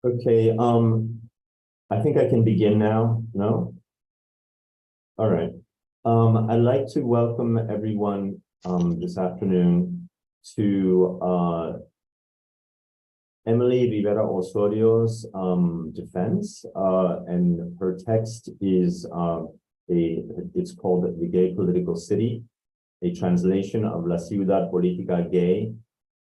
Okay, I think I can begin now, no? All right. I'd like to welcome everyone this afternoon to Emili Rivera Osorio's defense, and her text is it's called The Gay Political City, a translation of La Ciudad, Política Gay,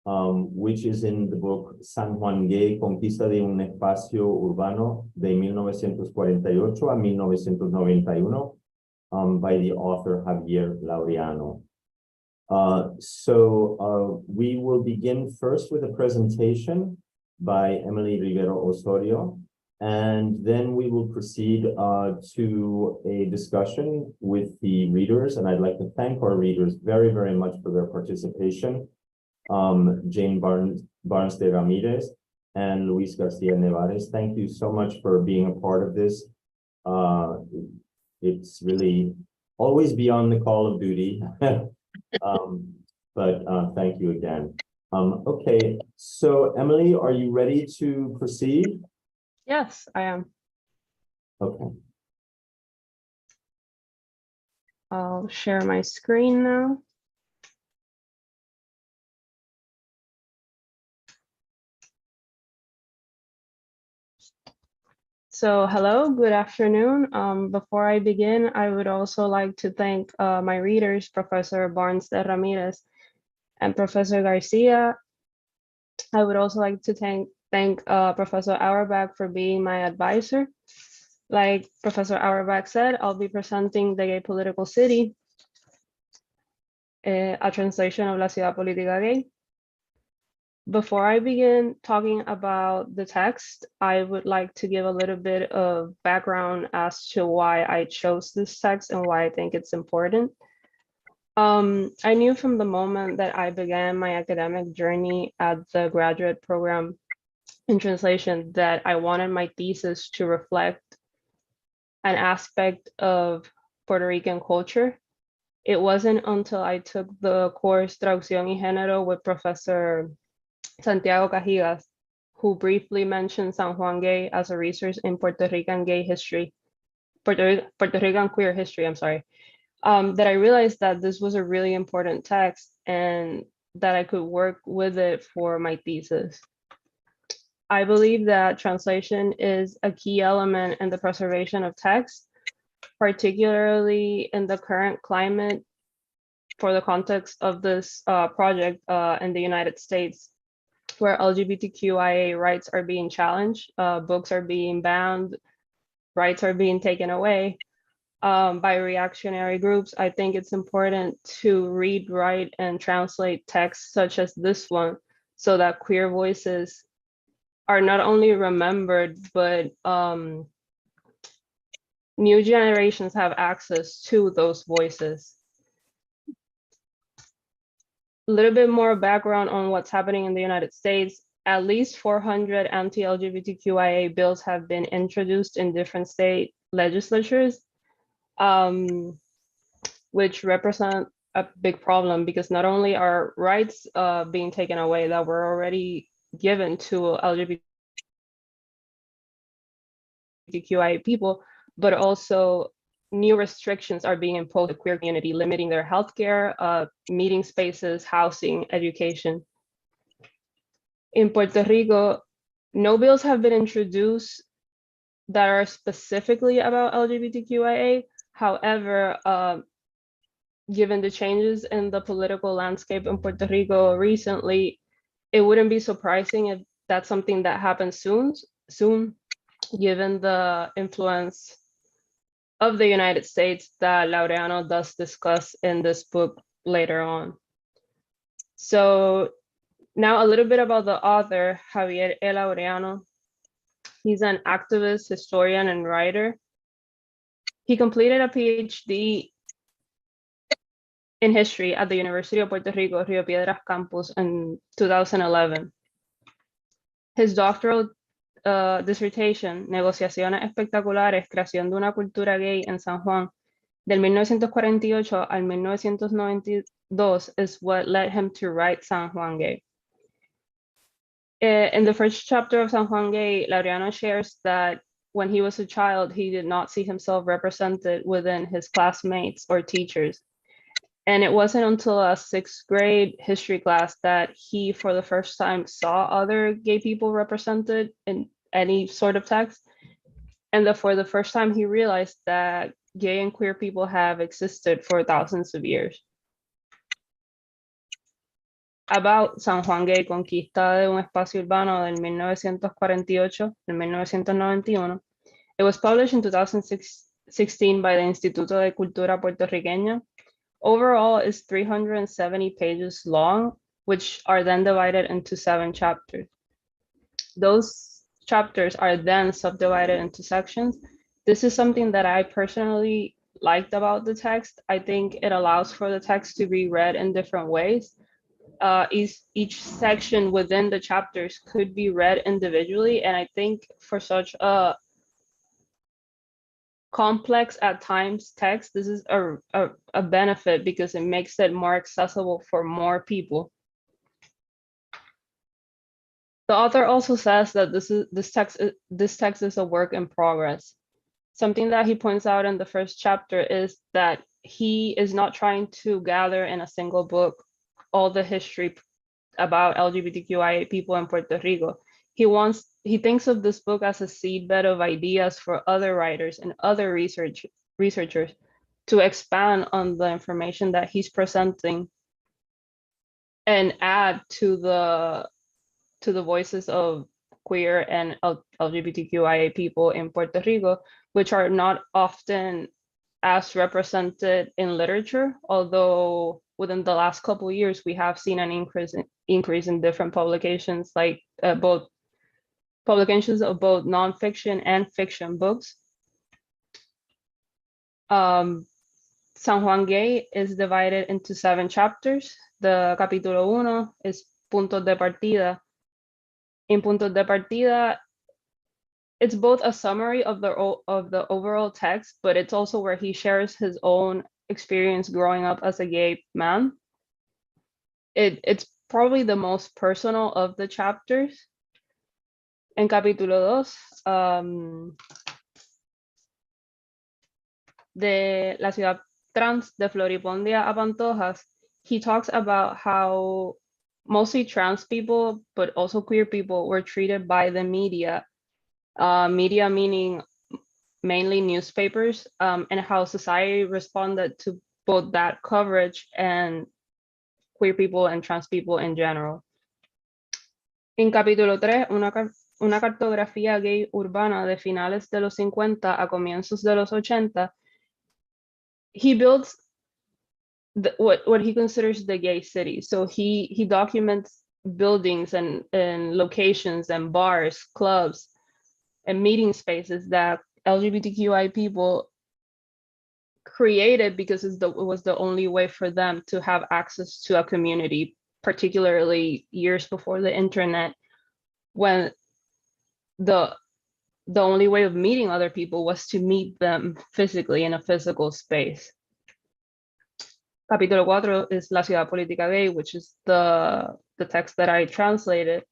which is in the book San Juan Gay, Conquista de un Espacio Urbano de 1948 a 1991, by the author Javier Laureano. We will begin first with a presentation by Emili Rivera Osorio, and then we will proceed to a discussion with the readers, and I'd like to thank our readers very, very much for their participation. Jane Barnes de Ramirez and Luis García Nevares, thank you so much for being a part of this. It's really always beyond the call of duty, but thank you again. Okay, so Emili, are you ready to proceed? Yes, I am. Okay. I'll share my screen now. So hello, good afternoon. Before I begin, I would also like to thank my readers, Professor Barnes de Ramirez and Professor Garcia. I would also like to thank Professor Auerbach for being my advisor. Like Professor Auerbach said, I'll be presenting The Gay Political City, a translation of La Ciudad Política Gay. Before I begin talking about the text, I would like to give a little bit of background as to why I chose this text and why I think it's important. I knew from the moment that I began my academic journey at the graduate program in translation that I wanted my thesis to reflect an aspect of Puerto Rican culture. It wasn't until I took the course Traducción y Género with Professor Santiago Cajigas, who briefly mentioned San Juan Gay as a resource in Puerto Rican gay history, Puerto Rican queer history, I'm sorry, that I realized that this was a really important text and that I could work with it for my thesis. I believe that translation is a key element in the preservation of text, particularly in the current climate for the context of this project in the United States, where LGBTQIA rights are being challenged, books are being banned, rights are being taken away by reactionary groups. I think it's important to read, write, and translate texts such as this one so that queer voices are not only remembered, but new generations have access to those voices. A little bit more background on what's happening in the United States. At least 400 anti-LGBTQIA bills have been introduced in different state legislatures, which represent a big problem because not only are rights being taken away that were already given to LGBTQIA people, but also new restrictions are being imposed on the queer community, limiting their healthcare, meeting spaces, housing, education. In Puerto Rico, no bills have been introduced that are specifically about LGBTQIA. However, given the changes in the political landscape in Puerto Rico recently, it wouldn't be surprising if that's something that happens soon, given the influence of the United States that Laureano does discuss in this book later on. So now a little bit about the author, Javier E. Laureano. He's an activist, historian, and writer. He completed a PhD in history at the University of Puerto Rico, Rio Piedras campus in 2011. His doctoral dissertation, Negociaciones Espectaculares, Creación de una Cultura Gay en San Juan, del 1948 al 1992, is what led him to write San Juan Gay. In the first chapter of San Juan Gay, Laureano shares that when he was a child, he did not see himself represented within his classmates or teachers. And it wasn't until a sixth grade history class that he, for the first time, saw other gay people represented in any sort of text. And that for the first time, he realized that gay and queer people have existed for thousands of years. About San Juan Gay, conquista de un espacio urbano del 1948 al 1991. It was published in 2016 by the Instituto de Cultura Puertorriqueña. Overall, it's 370 pages long, which are then divided into 7 chapters. Those chapters are then subdivided into sections. This is something that I personally liked about the text. I think it allows for the text to be read in different ways. Each section within the chapters could be read individually, and I think for such a complex at times text, this is a benefit because it makes it more accessible for more people. The author also says that this text is a work in progress. Something that he points out in the first chapter is that he is not trying to gather in a single book all the history about LGBTQIA people in Puerto Rico. He thinks of this book as a seedbed of ideas for other writers and other researchers to expand on the information that he's presenting and add to the voices of queer and LGBTQIA people in Puerto Rico, which are not often as represented in literature, although within the last couple of years, we have seen an increase in different publications, like both publications of both nonfiction and fiction books. San Juan Gay is divided into 7 chapters. The capítulo 1 is puntos de partida. In puntos de partida, it's both a summary of the overall text, but it's also where he shares his own experience growing up as a gay man. It's probably the most personal of the chapters. En capítulo 2, de la ciudad trans de Floripondia a Pantojas, he talks about how mostly trans people, but also queer people, were treated by the media. Media meaning mainly newspapers, and how society responded to both that coverage and queer people and trans people in general. En capítulo 3, una cartografía gay urbana de finales de los 50 a comienzos de los 80, he builds what he considers the gay city. So he documents buildings and locations and bars, clubs, and meeting spaces that LGBTQI people created because it was the only way for them to have access to a community, particularly years before the internet, when the only way of meeting other people was to meet them physically in a physical space. Capítulo 4 is La Ciudad Política Gay, which is the text that I translated.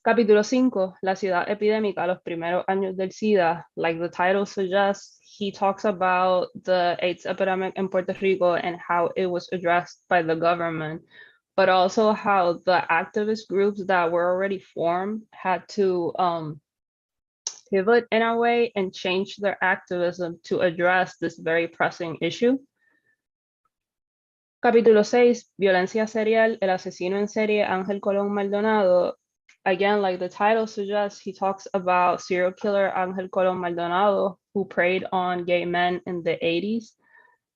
Capítulo 5, La Ciudad Epidémica, los primeros años del SIDA. Like the title suggests, he talks about the AIDS epidemic in Puerto Rico and how it was addressed by the government, but also how the activist groups that were already formed had to pivot in a way and change their activism to address this very pressing issue. Capítulo 6, Violencia Serial, el asesino en serie Ángel Colón Maldonado. Again, like the title suggests, he talks about serial killer Ángel Colón Maldonado, who preyed on gay men in the 80s.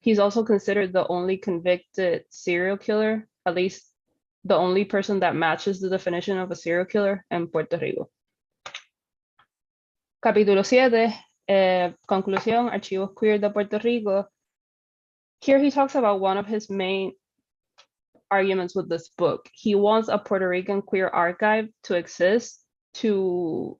He's also considered the only convicted serial killer, at least the only person that matches the definition of a serial killer in Puerto Rico. Capítulo 7, conclusión, Archivos Queer de Puerto Rico. Here he talks about one of his main arguments with this book. He wants a Puerto Rican queer archive to exist to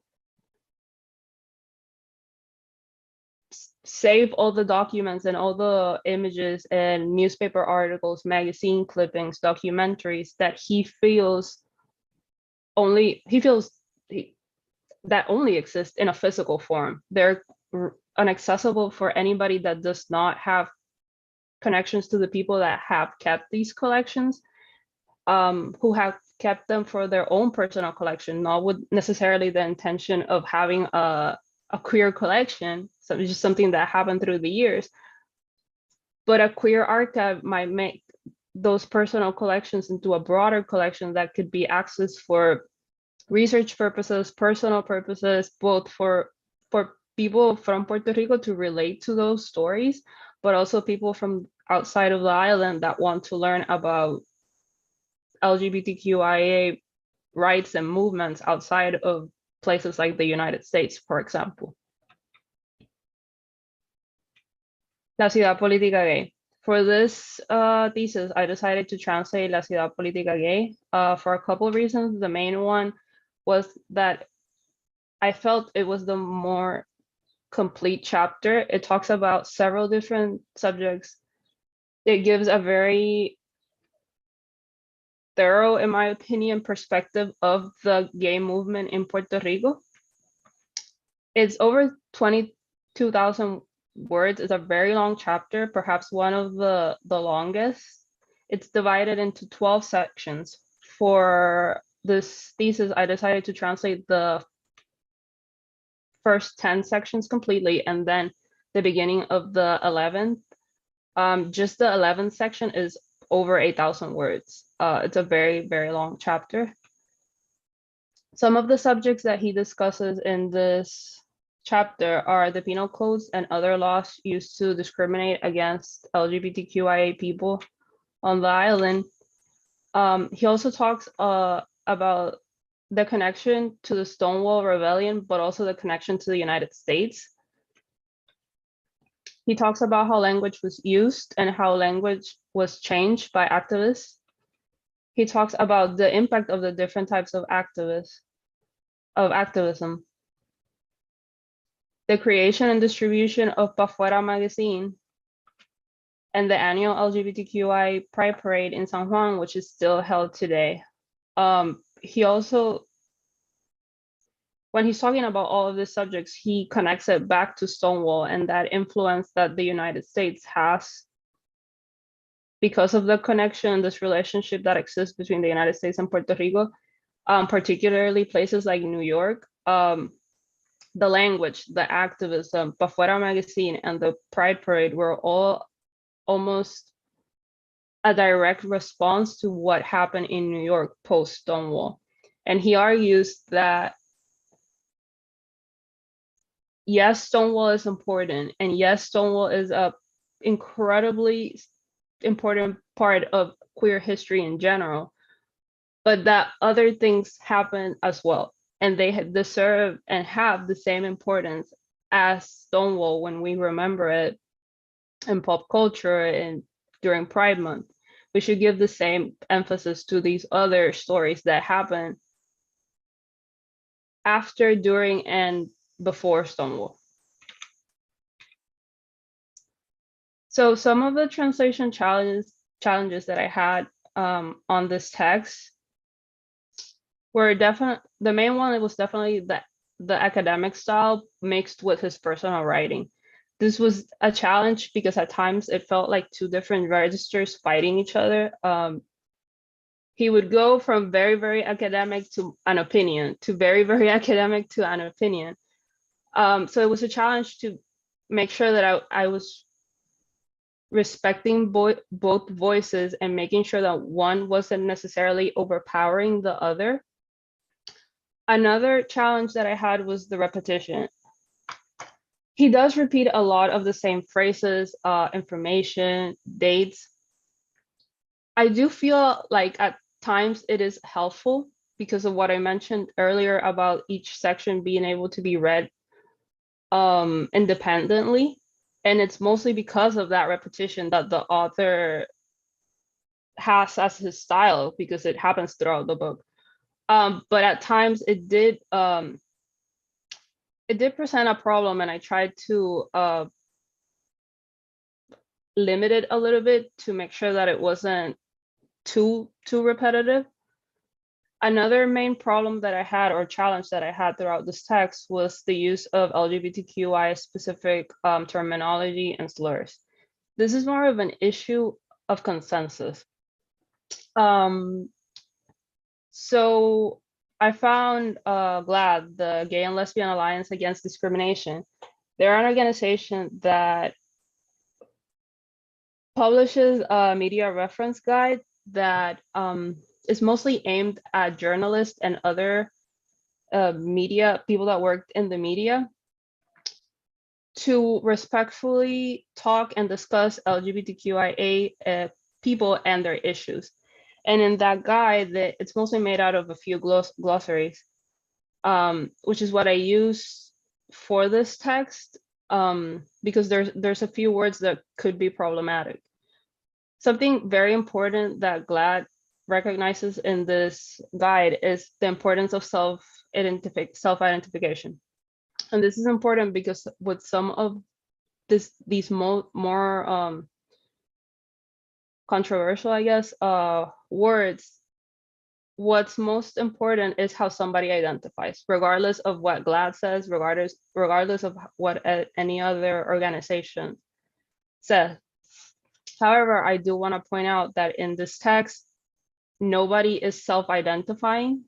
save all the documents and all the images and newspaper articles, magazine clippings, documentaries that he feels he feels that only exist in a physical form. They're inaccessible for anybody that does not have connections to the people that have kept these collections, who have kept them for their own personal collection, not with necessarily the intention of having a queer collection. So it's just something that happened through the years. But a queer archive might make those personal collections into a broader collection that could be accessed for research purposes, personal purposes, both for people from Puerto Rico to relate to those stories, but also people from outside of the island that want to learn about LGBTQIA rights and movements outside of places like the United States, for example. La ciudad política gay. For this thesis, I decided to translate La ciudad política gay for a couple of reasons. The main one was that I felt it was the more complete chapter. It talks about several different subjects. It gives a very thorough, in my opinion, perspective of the gay movement in Puerto Rico. It's over 22,000 words. It's a very long chapter, perhaps one of the longest. It's divided into 12 sections. For this thesis, I decided to translate the first 10 sections completely, and then the beginning of the 11th. Just the 11th section is over 8,000 words. It's a very, very long chapter. Some of the subjects that he discusses in this chapter are the penal codes and other laws used to discriminate against LGBTQIA people on the island. He also talks about the connection to the Stonewall Rebellion, but also the connection to the United States. He talks about how language was used and how language was changed by activists. He talks about the impact of the different types of activism. The creation and distribution of Pa Fuera magazine and the annual LGBTQI Pride Parade in San Juan, which is still held today. He also, when he's talking about all of these subjects, he connects it back to Stonewall and that influence that the United States has because of the connection, this relationship that exists between the United States and Puerto Rico, particularly places like New York. The language, the activism, Pa Fuera magazine and the Pride Parade were all almost a direct response to what happened in New York post Stonewall. And he argues that yes, Stonewall is important, and yes, Stonewall is a incredibly important part of queer history in general, but that other things happen as well, and they deserve and have the same importance as Stonewall when we remember it in pop culture and during Pride Month. We should give the same emphasis to these other stories that happen after, during, and before Stonewall. So some of the translation challenges that I had on this text were the main one was definitely the academic style mixed with his personal writing. This was a challenge because at times it felt like two different registers fighting each other. He would go from very, very academic to an opinion, to very, very academic to an opinion. So it was a challenge to make sure that I was respecting both voices and making sure that one wasn't necessarily overpowering the other. Another challenge that I had was the repetition. He does repeat a lot of the same phrases, information, dates. I do feel like at times it is helpful because of what I mentioned earlier about each section being able to be read independently. And it's mostly because of that repetition that the author has as his style, because it happens throughout the book. But at times it did present a problem, and I tried to limit it a little bit to make sure that it wasn't too repetitive. Another main problem that I had, or challenge that I had throughout this text, was the use of LGBTQI specific terminology and slurs. This is more of an issue of consensus. So I found GLAAD, the Gay and Lesbian Alliance Against Discrimination. They're an organization that publishes a media reference guide that is mostly aimed at journalists and other media people that worked in the media to respectfully talk and discuss LGBTQIA people and their issues. And in that guide, it's mostly made out of a few glossaries, which is what I use for this text, because there's a few words that could be problematic. Something very important that GLAAD recognizes in this guide is the importance of self-identification. And this is important because with some of these more controversial, I guess, words, what's most important is how somebody identifies, regardless of what GLAAD says, regardless of what any other organization says. However, I do want to point out that in this text, nobody is self-identifying.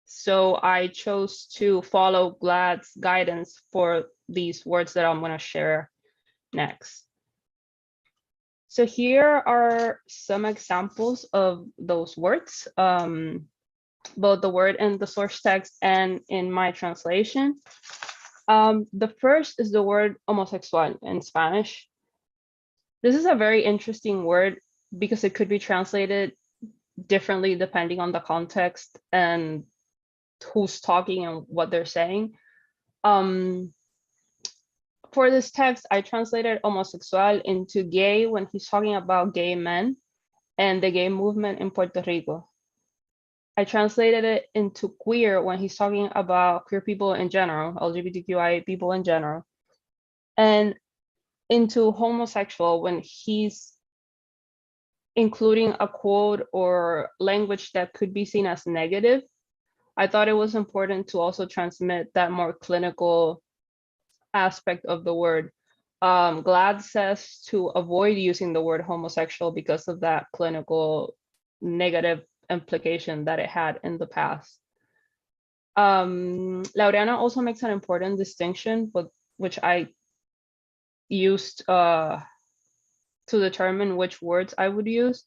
So I chose to follow GLAAD's guidance for these words that I'm going to share next. So here are some examples of those words, both the word in the source text and in my translation. The first is the word homosexual in Spanish. This is a very interesting word because it could be translated differently depending on the context and who's talking and what they're saying. For this text, I translated homosexual into gay when he's talking about gay men and the gay movement in Puerto Rico. I translated it into queer when he's talking about queer people in general, LGBTQI people in general, and into homosexual when he's including a quote or language that could be seen as negative. I thought it was important to also transmit that more clinical aspect of the word. GLAAD says to avoid using the word homosexual because of that clinical negative implication that it had in the past. Laureano also makes an important distinction, which I used to determine which words I would use,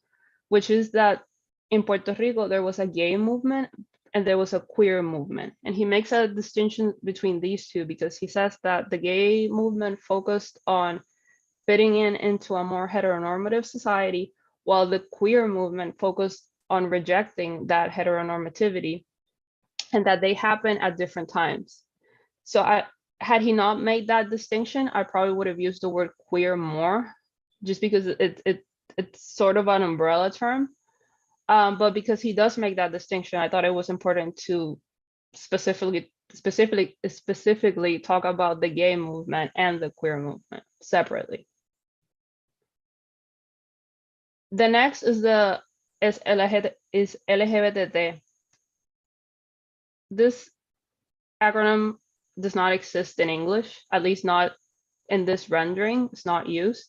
which is that in Puerto Rico, there was a gay movement and there was a queer movement. And he makes a distinction between these two because he says that the gay movement focused on fitting into a more heteronormative society, while the queer movement focused on rejecting that heteronormativity, and that they happen at different times. So had he not made that distinction, I probably would have used the word queer more, just because it's sort of an umbrella term. But because he does make that distinction, I thought it was important to specifically talk about the gay movement and the queer movement separately. The next is LGBT. This acronym does not exist in English, at least not in this rendering. It's not used.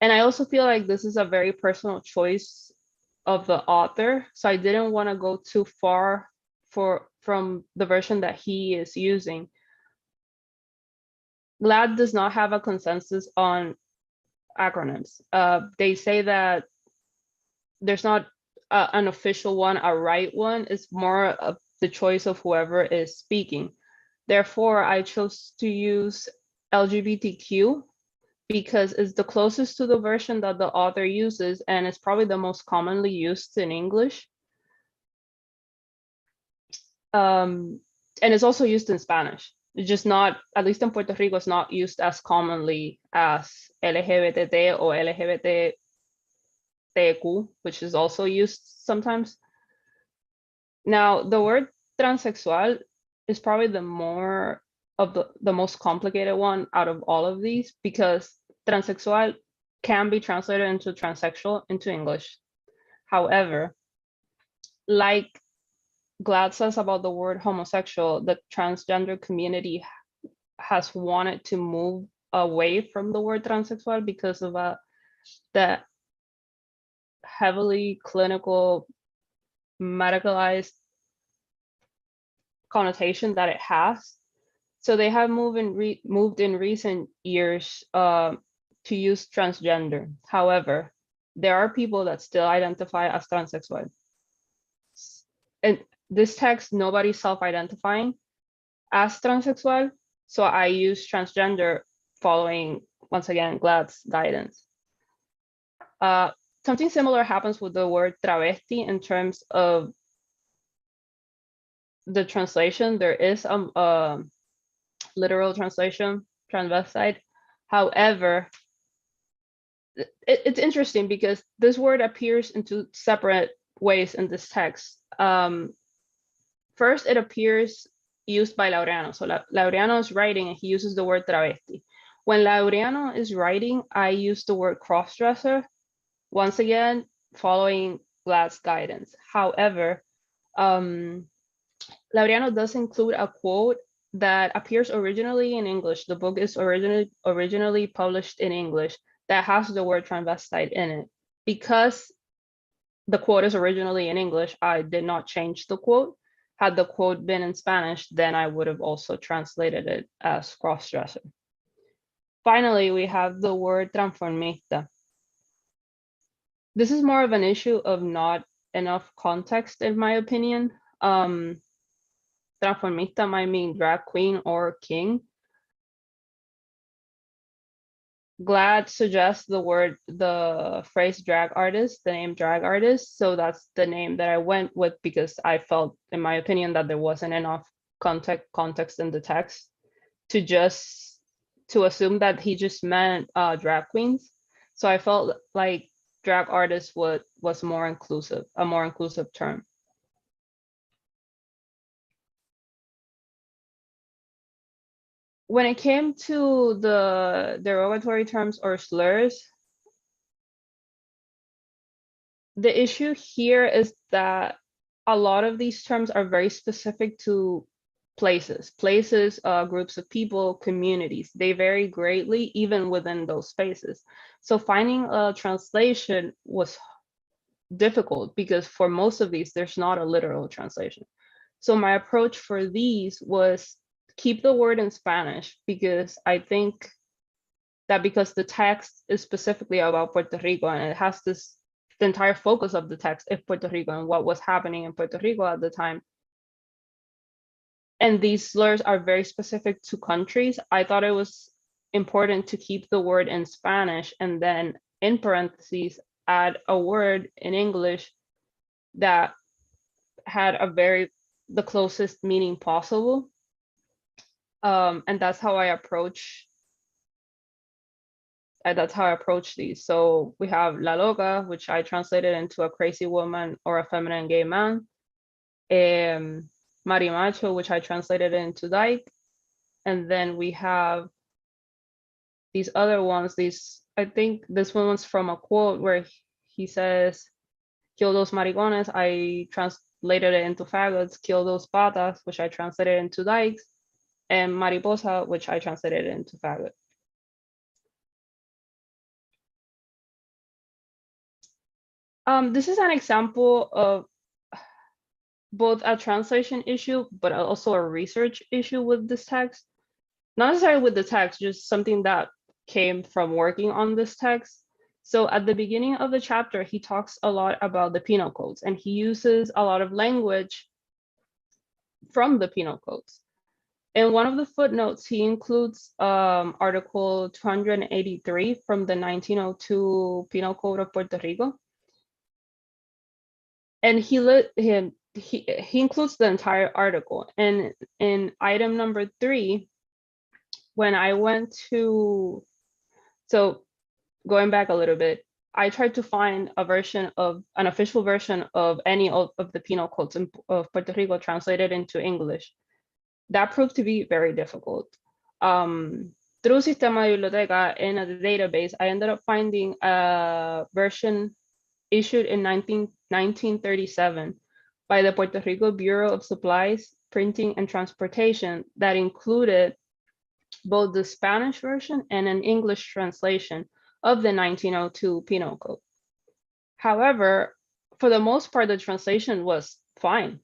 And I also feel like this is a very personal choice of the author. So I didn't want to go too far from the version that he is using. GLAAD does not have a consensus on acronyms. They say that there's not an official one, a right one. It's more of the choice of whoever is speaking. Therefore, I chose to use LGBTQ because it's the closest to the version that the author uses, and it's probably the most commonly used in English. And it's also used in Spanish. It's just not, at least in Puerto Rico, it's not used as commonly as LGBT or LGBTQ, which is also used sometimes. Now, the word transsexual is probably the most complicated one out of all of these, because transsexual can be translated into transsexual into English. However, like Glad says about the word homosexual, the transgender community has wanted to move away from the word transsexual because of the heavily clinical, medicalized connotation that it has. So they have moved in recent years to use transgender. However, there are people that still identify as transsexual. And this text, nobody's self-identifying as transsexual. So I use transgender following, once again, Glad's guidance. Something similar happens with the word travesti in terms of the translation. There is a literal translation, transvestite. However, it's interesting because this word appears in two separate ways in this text. First, it appears used by Laureano. So Laureano is writing and he uses the word travesti. When Laureano is writing, I use the word crossdresser, once again, following Glad's guidance. However, Laureano does include a quote that appears originally in English. The book is originally published in English that has the word transvestite in it. Because the quote is originally in English, I did not change the quote. Had the quote been in Spanish, then I would have also translated it as crossdresser. Finally, we have the word transformista. This is more of an issue of not enough context, in my opinion. Transformista might mean drag queen or king. Glad suggests the phrase drag artist, the name drag artist. So that's the name that I went with because I felt, in my opinion, that there wasn't enough context in the text to assume that he just meant drag queens. So I felt like drag artist was more inclusive, a more inclusive term. When it came to the derogatory terms or slurs, the issue here is that a lot of these terms are very specific to places, groups of people, communities. They vary greatly even within those spaces. So finding a translation was difficult because for most of these, there's not a literal translation. So my approach for these was keep the word in Spanish because I think that because the text is specifically about Puerto Rico and it has the entire focus of the text is Puerto Rico and what was happening in Puerto Rico at the time. And these slurs are very specific to countries. I thought it was important to keep the word in Spanish and then in parentheses, add a word in English that had the closest meaning possible. And that's how I approach these. So we have La Loca, which I translated into a crazy woman or a feminine gay man. Marimacho, which I translated into dyke. And then we have these other ones. I think this one was from a quote where he says, kill those maricones. I translated it into faggots, kill those patas, which I translated into dykes. And mariposa, which I translated into faggot. This is an example of both a translation issue, but also a research issue with this text. Not necessarily with the text, just something that came from working on this text. So at the beginning of the chapter, he talks a lot about the penal codes, and he uses a lot of language from the penal codes. In one of the footnotes, he includes Article 283 from the 1902 Penal Code of Puerto Rico. And he includes the entire article. And in item number 3, when I went to, so going back a little bit, I tried to find an official version of any of the penal codes of Puerto Rico translated into English. That proved to be very difficult. Through Sistema de Biblioteca in a database, I ended up finding a version issued in 1937 by the Puerto Rico Bureau of Supplies, Printing and Transportation that included both the Spanish version and an English translation of the 1902 Penal Code. However, for the most part, the translation was fine,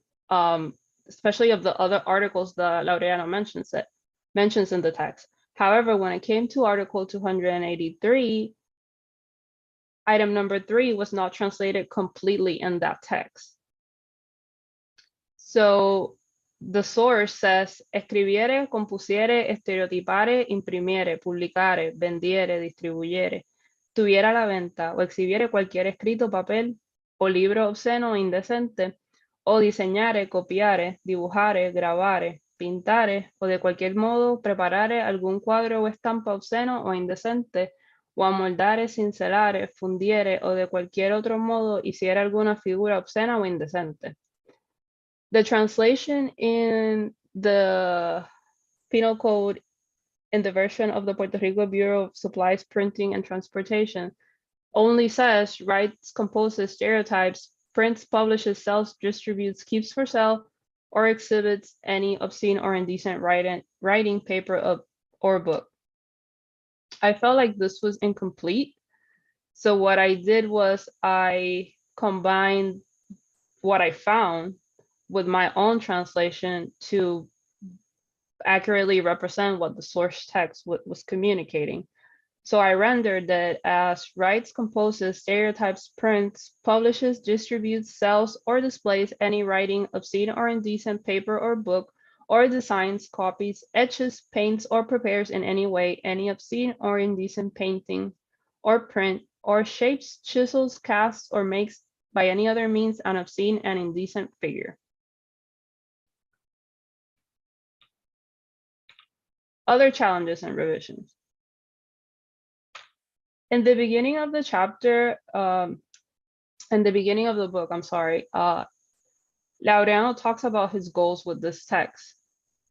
especially of the other articles that Laureano mentions in the text. However, when it came to Article 283, item number 3 was not translated completely in that text. So the source says, escribiere, compusiere, estereotipare, imprimiere, publicare, vendiere, distribuyere, tuviera a la venta o exhibiere cualquier escrito, papel o libro obsceno o indecente, o diseñare, copiare, dibujare, grabare, pintare, o de cualquier modo preparare algún cuadro o estampa obsceno o indecente, o amoldare, cincelare, fundiere, o de cualquier otro modo hiciera alguna figura obscena o indecente. The translation in the Penal Code in the version of the Puerto Rico Bureau of Supplies, Printing and Transportation only says writes, composes, stereotypes, prints, publishes, sells, distributes, keeps for sale, or exhibits any obscene or indecent writing, paper, or book. I felt like this was incomplete. So what I did was I combined what I found with my own translation to accurately represent what the source text was communicating. So I rendered that as writes, composes, stereotypes, prints, publishes, distributes, sells, or displays any writing, obscene or indecent paper or book, or designs, copies, etches, paints, or prepares in any way any obscene or indecent painting or print, or shapes, chisels, casts, or makes by any other means an obscene and indecent figure. Other challenges and revisions. In the beginning of the chapter, in the beginning of the book, I'm sorry, Laureano talks about his goals with this text.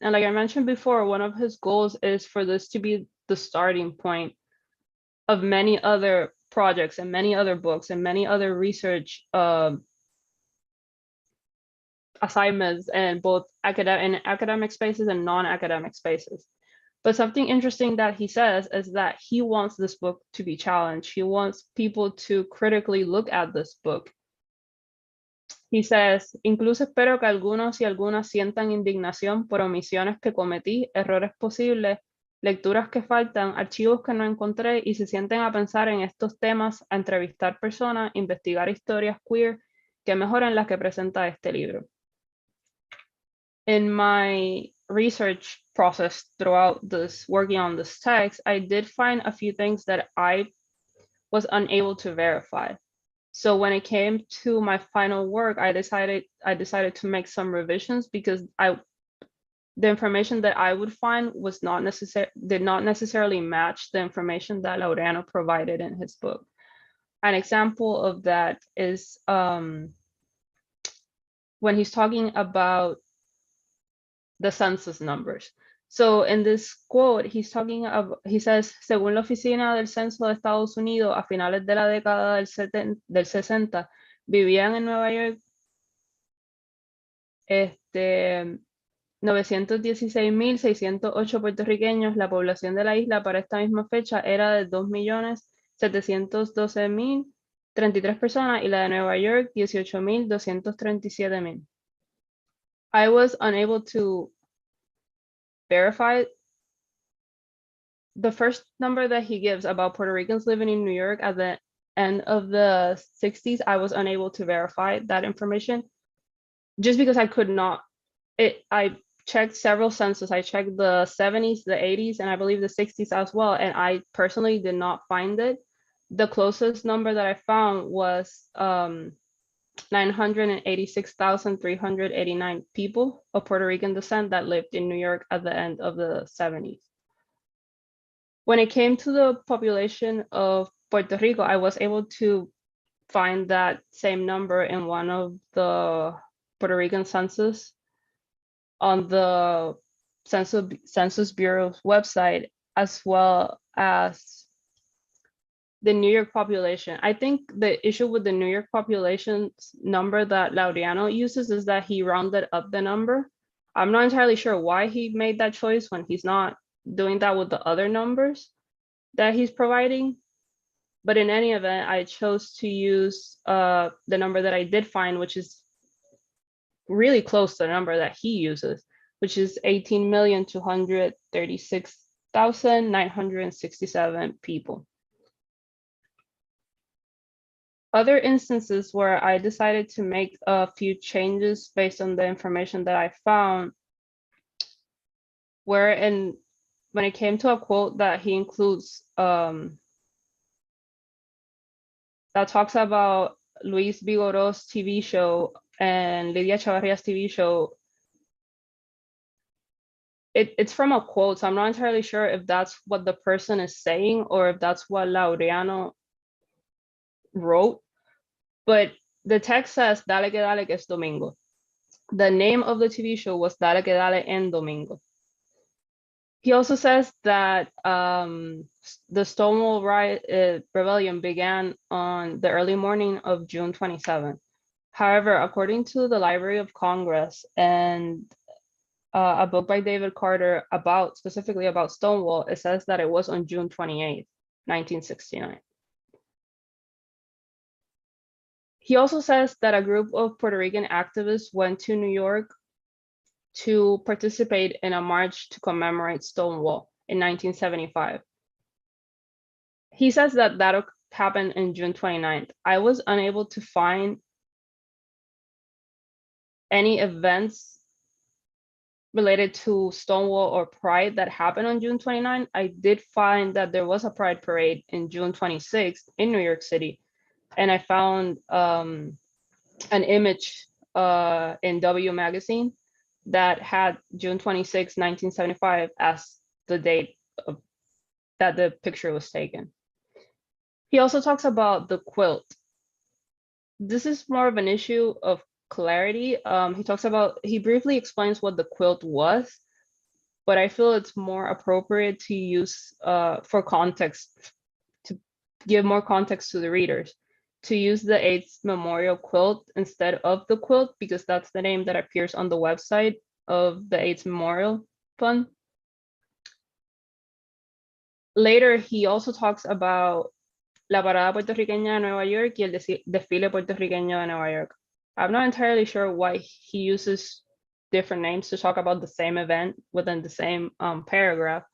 And like I mentioned before, one of his goals is for this to be the starting point of many other projects and many other books and many other research assignments in both academic spaces and non-academic spaces. But something interesting that he says is that he wants this book to be challenged. He wants people to critically look at this book. He says, incluso espero que algunos y algunas sientan indignación por omisiones que cometí, errores posibles, lecturas que faltan, archivos que no encontré y se sienten a pensar en estos temas, a entrevistar personas, investigar historias queer que mejoren las que presenta este libro. In my research process throughout this, working on this text, I did find a few things that I was unable to verify. So when it came to my final work, I decided to make some revisions because the information that I would find was did not necessarily match the information that Laureano provided in his book. An example of that is when he's talking about the census numbers. So in this quote, he says, según la Oficina del Censo de Estados Unidos, a finales de la década del 60, vivían en Nueva York 916,608 puertorriqueños. La población de la isla para esta misma fecha era de 2,712,033 personas y la de Nueva York 18,237,000. I was unable to verify the first number that he gives about Puerto Ricans living in New York at the end of the 60s. I was unable to verify that information just because I could not. I checked several census. I checked the 70s, the 80s, and I believe the 60s as well. And I personally did not find it. The closest number that I found was 986,389 people of Puerto Rican descent that lived in New York at the end of the 70s. When it came to the population of Puerto Rico, I was able to find that same number in one of the Puerto Rican census on the Census Bureau's website, as well as the New York population. I think the issue with the New York population number that Laureano uses is that he rounded up the number. I'm not entirely sure why he made that choice when he's not doing that with the other numbers that he's providing. But in any event, I chose to use the number that I did find, which is really close to the number that he uses, which is 18,236,967 people. Other instances where I decided to make a few changes based on the information that I found were when it came to a quote that he includes that talks about Luis Vigoro's TV show and Lidia Chavarria's TV show. It's from a quote, so I'm not entirely sure if that's what the person is saying or if that's what Laureano wrote. But the text says, Dale que dale que es domingo. The name of the TV show was Dale que dale en domingo. He also says that the Stonewall Rebellion began on the early morning of June 27. However, according to the Library of Congress and a book by David Carter specifically about Stonewall, it says that it was on June 28, 1969. He also says that a group of Puerto Rican activists went to New York to participate in a march to commemorate Stonewall in 1975. He says that that happened in June 29th. I was unable to find any events related to Stonewall or Pride that happened on June 29th. I did find that there was a Pride parade in June 26th in New York City. And I found an image in W Magazine that had June 26, 1975 as the date that the picture was taken. He also talks about the quilt. This is more of an issue of clarity. He briefly explains what the quilt was, but I feel it's more appropriate to use for context, to give more context to the readers, to use the AIDS Memorial Quilt instead of the quilt, because that's the name that appears on the website of the AIDS Memorial Fund. Later, he also talks about la parada puertorriqueña de Nueva York y el desfile puertorriqueño de Nueva York. I'm not entirely sure why he uses different names to talk about the same event within the same paragraph.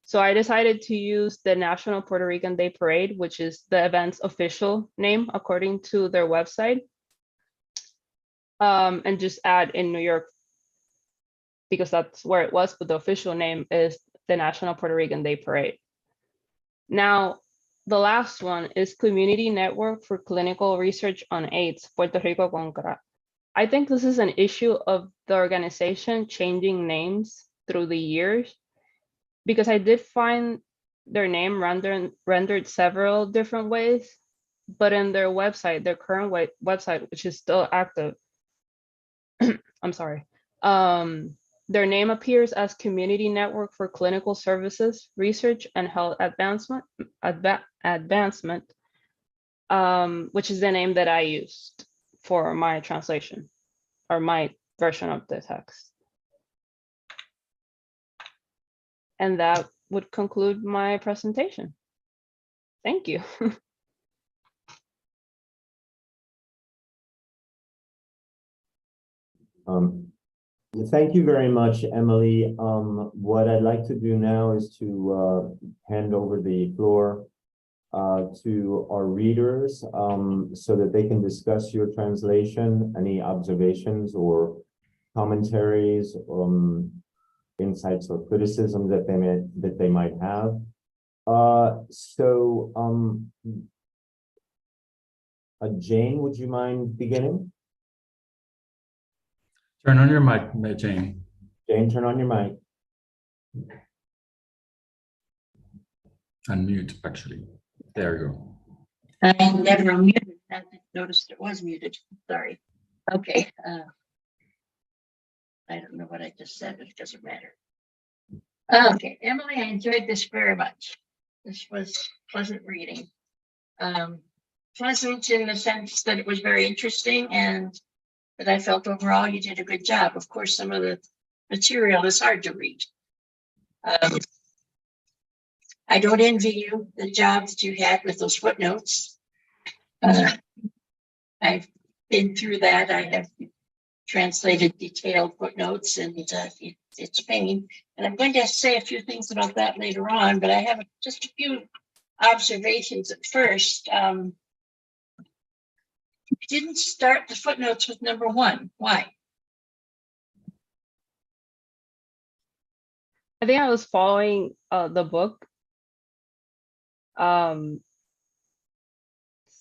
So I decided to use the National Puerto Rican Day Parade, which is the event's official name according to their website, and just add in New York because that's where it was, but the official name is the National Puerto Rican Day Parade. Now, the last one is Community Network for Clinical Research on AIDS, Puerto Rico Concra. I think this is an issue of the organization changing names through the years, because I did find their name rendered several different ways, but in their website, their current website, which is still active, I'm sorry, their name appears as Community Network for Clinical Services, Research and Health Advancement, which is the name that I used for my translation or my version of the text. And that would conclude my presentation. Thank you. Thank you very much, Emili. What I'd like to do now is to hand over the floor to our readers so that they can discuss your translation, any observations or commentaries, insights or criticism that they might have. Jane, would you mind beginning? Turn on your mic, Jane. Jane, turn on your mic. Unmute, actually. There you go. I never unmuted. I noticed it was muted. Sorry. Okay. I don't know what I just said, but it doesn't matter. Okay, Emili, I enjoyed this very much. This was pleasant reading. Pleasant in the sense that it was very interesting and that I felt overall you did a good job. Of course, some of the material is hard to read. I don't envy you the job that you had with those footnotes. I've been through that. I have translated detailed footnotes, and it's pain. And I'm going to say a few things about that later on, but I have just a few observations at first. You didn't start the footnotes with number 1. Why? I think I was following the book. So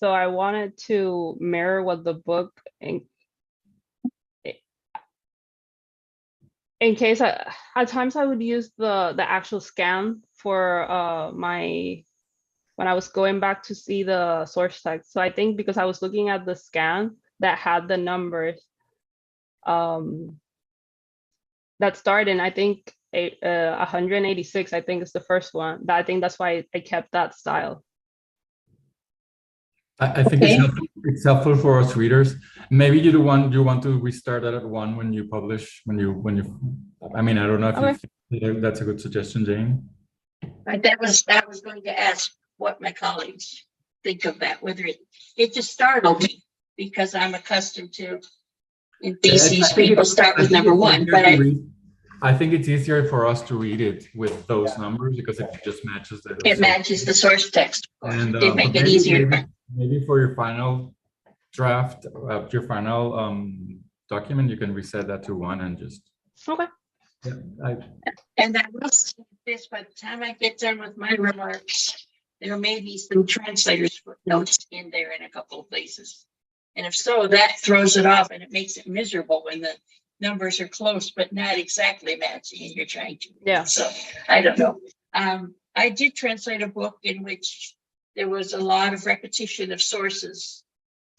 I wanted to mirror what the book, in case at times I would use the actual scan for when I was going back to see the source text. So I think because I was looking at the scan that had the numbers that start in, I think 186, I think is the first one. I think that's why I kept that style. I think it's helpful for us readers. Maybe you want to restart that at 1 when you publish, when you I mean, I don't know if you think that's a good suggestion, Jane. I was going to ask what my colleagues think of that, whether it just startled me because I'm accustomed to in theses people start with number 1, but I think it's easier for us to read it with those numbers because it just matches it matches the source text. And it make it easier. Maybe for your final draft, your final document, you can reset that to 1 and just. Okay. Yeah, and I will say this: by the time I get done with my remarks, there may be some translators' footnotes in there in a couple of places, and if so, that throws it off and it makes it miserable when the numbers are close but not exactly matching and you're trying to. Yeah. So I don't know. I did translate a book in which there was a lot of repetition of sources.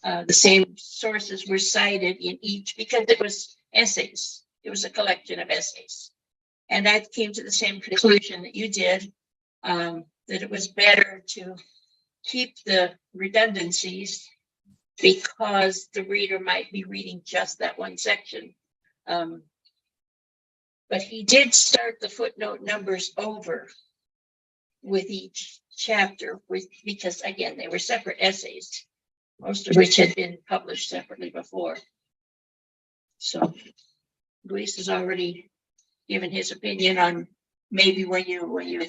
The same sources were cited in each because it was essays. It was a collection of essays. And I came to the same conclusion that you did, that it was better to keep the redundancies because the reader might be reading just that one section. But he did start the footnote numbers over with each chapter because, again, they were separate essays, most of which had been published separately before. So Luis has already given his opinion on maybe when you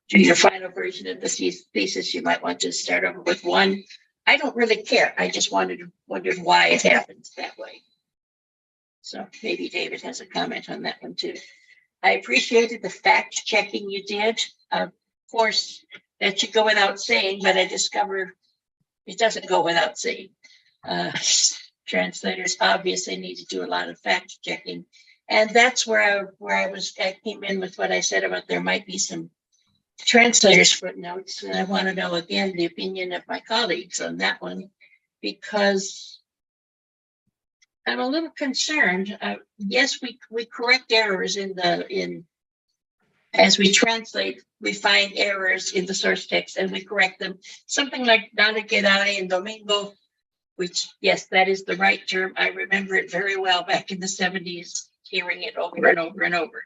do your final version of the thesis, you might want to start over with 1. I don't really care. I just wondered why it happens that way. So maybe David has a comment on that one too. I appreciated the fact checking you did. Of course, that should go without saying, but I discovered it doesn't go without saying. Translators obviously need to do a lot of fact checking. And that's where I came in with what I said about there might be some translators' footnotes. And I want to know again the opinion of my colleagues on that one, because I'm a little concerned. Yes, we correct errors as we translate, we find errors in the source text and we correct them. Something like "dale quedare" in domingo, which, yes, that is the right term. I remember it very well back in the 70s, hearing it over and over and over.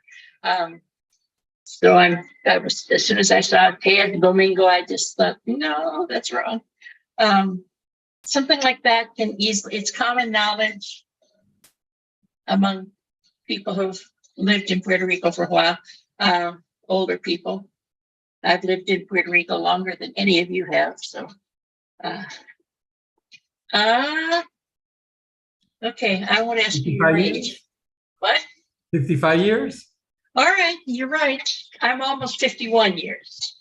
So as soon as I saw "te domingo," I just thought, no, that's wrong. Something like that can easily, it's common knowledge among people who've lived in Puerto Rico for a while, older people. I've lived in Puerto Rico longer than any of you have, so. Okay, I won't ask you your age. What? 55 years? All right, you're right. I'm almost 51 years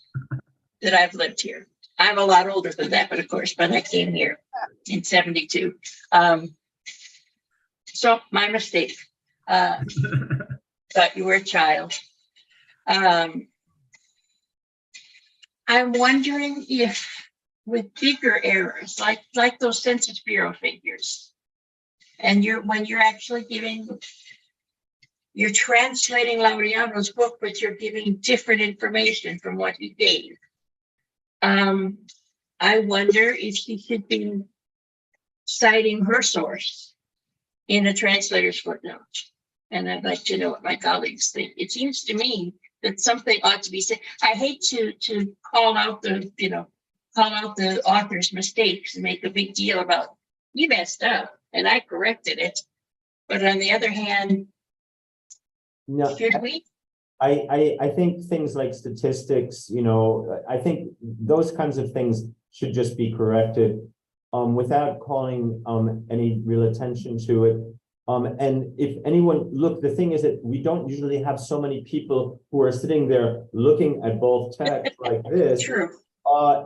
that I've lived here. I'm a lot older than that, but of course, I came here in 72. So my mistake. Thought you were a child. I'm wondering if with bigger errors, like those Census Bureau figures, and when you're actually you're translating Laureano's book, but you're giving different information from what he gave. I wonder if she should be citing her source in a translator's footnote. And I'd like to know what my colleagues think. It seems to me that something ought to be said. I hate to call out the, call out the author's mistakes and make a big deal about, you messed up and I corrected it. But on the other hand, No, should we? I think things like statistics, I think those kinds of things should just be corrected without calling any real attention to it. And if anyone, look, the thing is that we don't usually have so many people who are sitting there looking at both texts like this. True.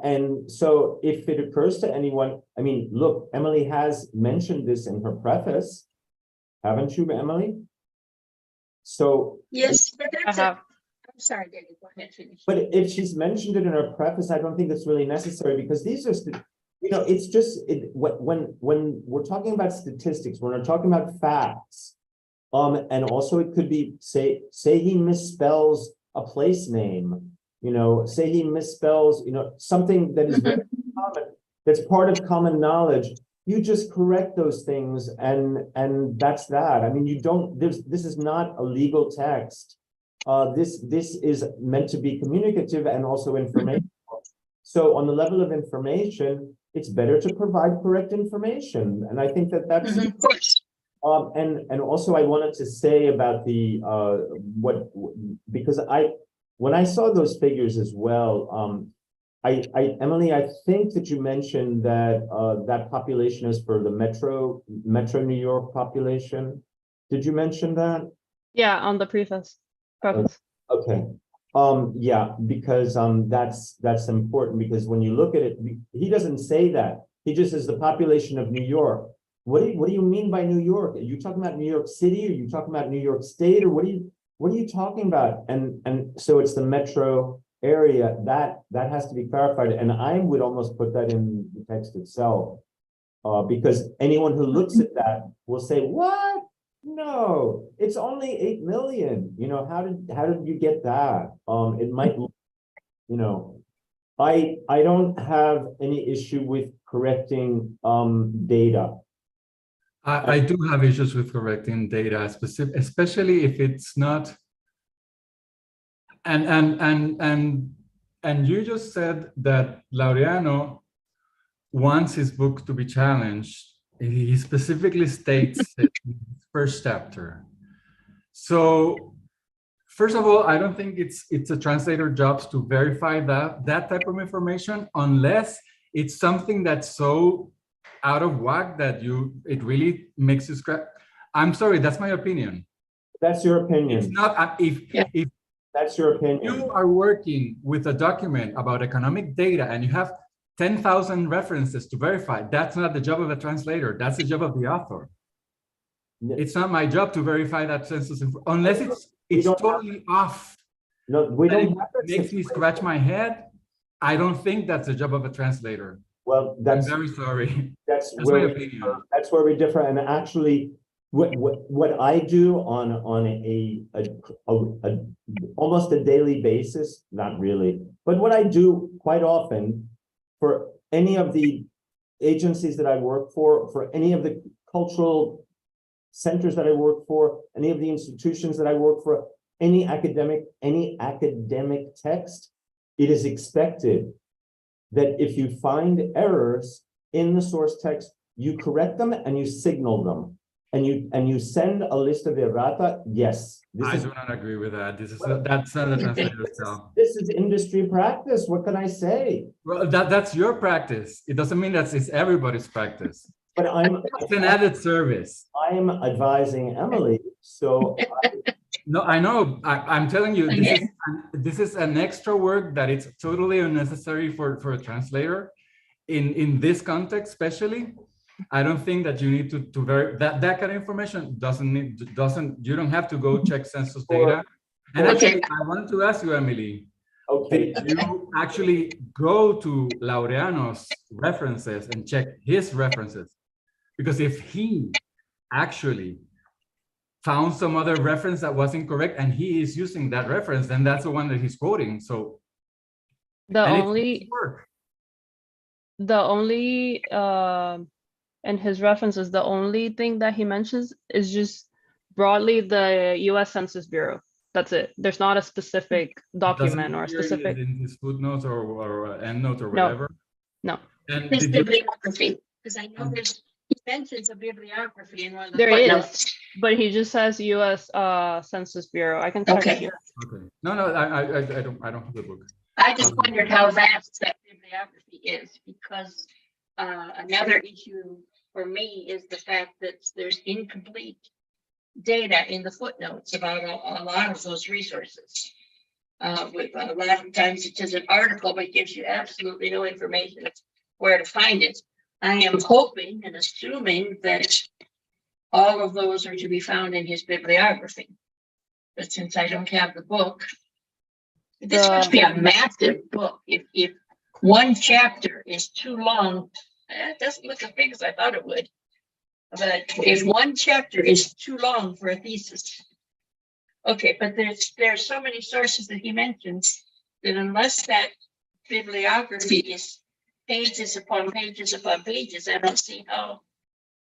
And so if it occurs to anyone, I mean, look, Emily has mentioned this in her preface, haven't you, Emily? So Yes, but that's have. I'm sorry, David, go ahead, finish. but if she's mentioned it in her preface, I don't think it's really necessary because these are, it's just when we're talking about statistics, when we're talking about facts, and also it could be say he misspells a place name, say he misspells, something that is very common, that's part of common knowledge. You just correct those things, and that's that. I mean, you don't. This is not a legal text. This is meant to be communicative and also informational. So, on the level of information, it's better to provide correct information, and I think that that's. Of course. And also, I wanted to say about the because when I saw those figures as well. Emily, I think that you mentioned that that population is for the Metro New York population. Did you mention that? Yeah, on the preface. Okay. Yeah, because that's important because when you look at it, he doesn't say that. He just says the population of New York. What do you mean by New York? Are you talking about New York City? Are you talking about New York State? Or what are you talking about? And so it's the metro area that has to be clarified, and I would almost put that in the text itself, because anyone who looks at that will say, "What? No, it's only 8 million." How did you get that? It might, I don't have any issue with correcting data. I do have issues with correcting data, especially if it's not. And you just said that Laureano wants his book to be challenged. He specifically states it in his first chapter. So, first of all, I don't think it's a translator job to verify that type of information unless it's something that's so out of whack that it really makes you scratch. I'm sorry, that's my opinion. That's your opinion. It's not if that's your opinion. You are working with a document about economic data and you have 10,000 references to verify. That's not the job of a translator. That's the job of the author. It's not my job to verify that census unless it's totally off. No, we don't. It makes me scratch my head. I don't think that's the job of a translator. Well, I'm very sorry. That's my opinion. That's where we differ. And actually, what I do on a almost a daily basis, not really, but what I do quite often for any of the agencies that I work for any of the cultural centers that I work for, any of the institutions that I work for, any academic text, it is expected that if you find errors in the source text, you correct them and you signal them. And you send a list of errata. Yes, I do not agree with that. That's not a translator's job. This is industry practice. What can I say? Well, that's your practice. It doesn't mean that it's everybody's practice. But it's an added service. I'm advising Emily. So no, I know. I'm telling you, this is an extra work that it's totally unnecessary for a translator in this context, especially. I don't think that you need to verify that kind of information. You don't have to go check census data. And actually, I wanted to ask you, Emily, did you actually go to Laureano's references and check his references? Because if he actually found some other reference that was incorrect and he is using that reference, then that's the one that he's quoting. So the only in his references, the only thing that he mentions is just broadly the US Census Bureau. That's it. There's not a specific document or a specific. In his footnotes or endnote or No. whatever. No. And His did you, bibliography, because I know there's, he mentions a bibliography in one of the There footnotes. is, but he just says US Census Bureau. I can check Okay. it here. okay? No, I don't have the book. I just wondered how vast that bibliography is, because another issue for me is the fact that there's incomplete data in the footnotes about a lot of those resources. With a lot of times it's just an article, but gives you absolutely no information of where to find it. I am hoping and assuming that all of those are to be found in his bibliography. But since I don't have the book, this must be a massive book. If one chapter is too long, it doesn't look as big as I thought it would. But if one chapter is too long for a thesis, okay, but there's so many sources that he mentions that unless that bibliography is pages upon pages upon pages, I don't see how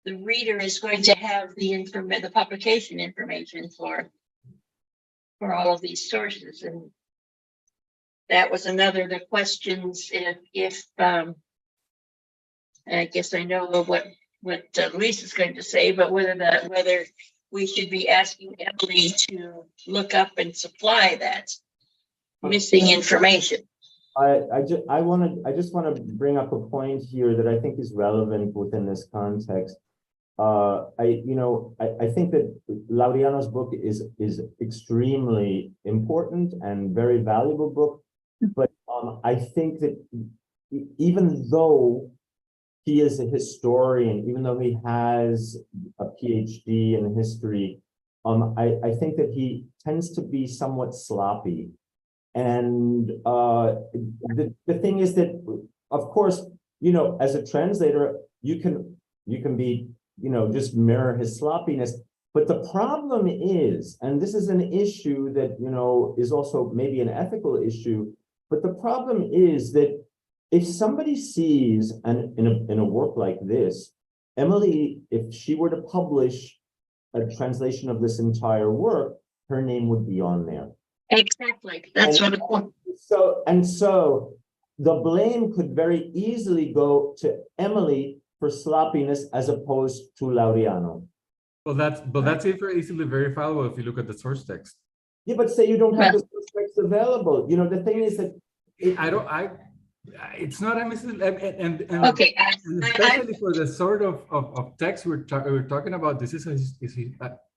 the reader is going to have the publication information for all of these sources. And that was another of the questions. If I guess I know what Luis is going to say, but whether we should be asking Emily to look up and supply that missing information. I just want to bring up a point here that I think is relevant within this context. I think that Laureano's book is extremely important and very valuable book, but I think that even though he is a historian, even though he has a PhD in history, I think that he tends to be somewhat sloppy. And the thing is that, of course, as a translator, you can be, just mirror his sloppiness. But the problem is, and this is an issue that, is also maybe an ethical issue, but the problem is that if somebody sees, in a work like this, Emily, if she were to publish a translation of this entire work, her name would be on there. Exactly. That's what it. So the blame could very easily go to Emily for sloppiness as opposed to Laureano. Well, that's easily verifiable if you look at the source text. Yeah, but say you don't have the source text available. The thing is that it's not a and Okay, and especially for the sort of text we're talking about. This is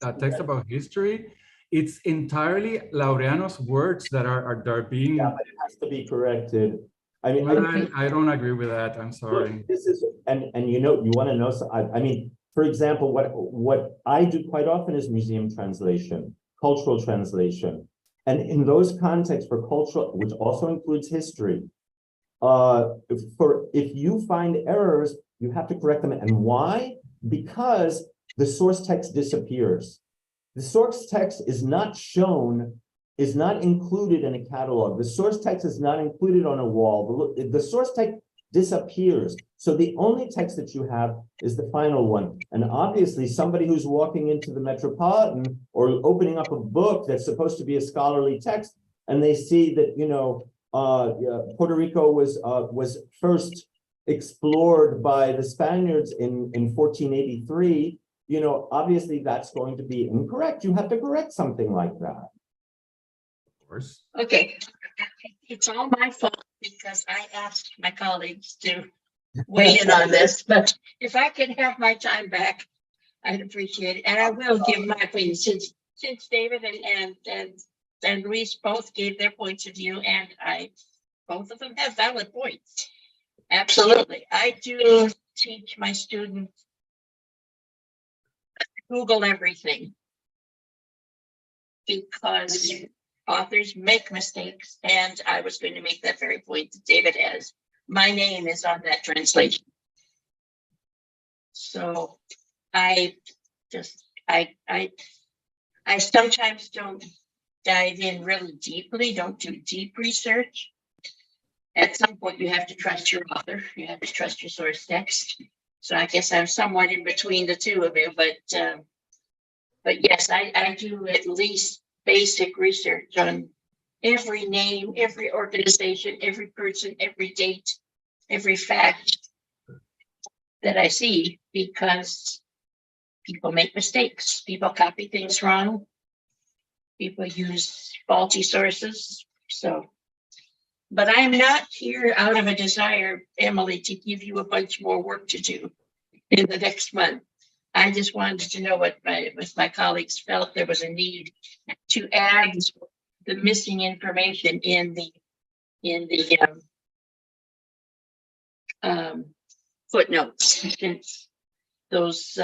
a text about history. It's entirely Laureano's words that are being. Yeah, but it has to be corrected. I mean, I don't agree with that. I'm sorry. This is you want to know. So I mean, for example, what I do quite often is museum translation, cultural translation, and in those contexts for cultural, which also includes history. If you find errors, you have to correct them. And why? Because the source text disappears. The source text is not included in a catalog. The source text is not included on a wall. The source text disappears. So the only text that you have is the final one. And obviously somebody who's walking into the Metropolitan or opening up a book that's supposed to be a scholarly text, and they see that, Puerto Rico was first explored by the Spaniards in 1483, obviously that's going to be incorrect. You have to correct something like that. Of course. Okay, it's all my fault because I asked my colleagues to weigh in on this, but if I could have my time back, I'd appreciate it. And I will give my opinion since David and Luis both gave their points of view, and both of them have valid points. Absolutely. I do teach my students Google everything because authors make mistakes, and I was going to make that very point that David has. My name is on that translation. So I sometimes don't dive in really deeply, don't do deep research. at some point you have to trust your author, you have to trust your source text. So I guess I'm somewhat in between the two of you, but yes, I do at least basic research on every name, every organization, every person, every date, every fact that I see, because people make mistakes. People copy things wrong. People use faulty sources. So, but I'm not here out of a desire, Emily, to give you a bunch more work to do in the next month. I just wanted to know what my colleagues felt there was a need to add the missing information in the footnotes, since those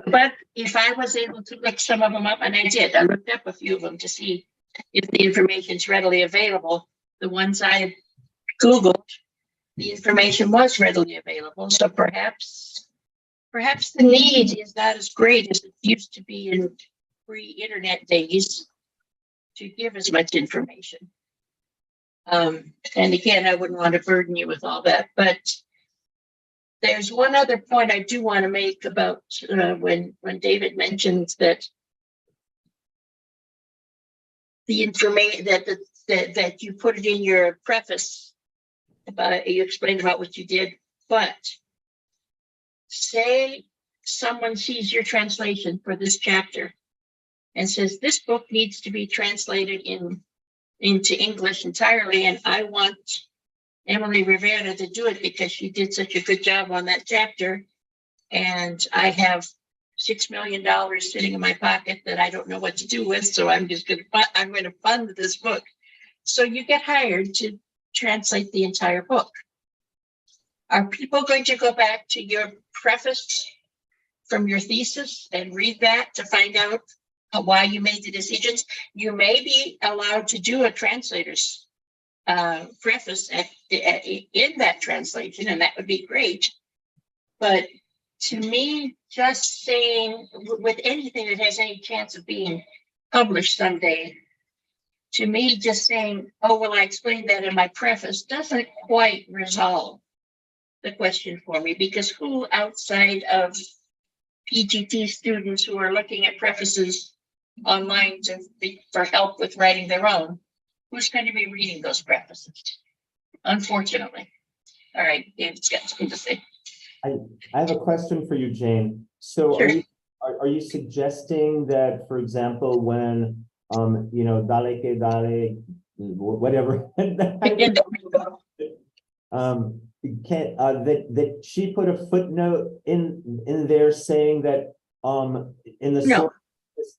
but if I was able to look some of them up, and I did, I looked up a few of them to see if the information is readily available. The ones I Googled, the information was readily available. So perhaps the need is not as great as it used to be in pre-internet days to give as much information. And again, I wouldn't want to burden you with all that, but there's one other point I do want to make about when David mentions that the information that you put it in your preface about, you explained about what you did, but say someone sees your translation for this chapter and says this book needs to be translated into English entirely, and I want Emili Rivera to do it because she did such a good job on that chapter, and I have $6 million sitting in my pocket that I don't know what to do with, so I'm going to fund this book. So you get hired to translate the entire book. Are people going to go back to your preface from your thesis and read that to find out why you made the decisions? You may be allowed to do a translator's preface in that translation, and that would be great. But to me, just saying with anything that has any chance of being published someday, to me, just saying, oh, well, I explained that in my preface doesn't quite resolve the question for me, because who outside of PGT students who are looking at prefaces online for help with writing their own, who's going to be reading those prefaces? Unfortunately. All right, David's got something to say. I have a question for you, Jane. So Sure. are you suggesting that, for example, when you know, dale que dale, whatever, that she put a footnote in there saying that in the source,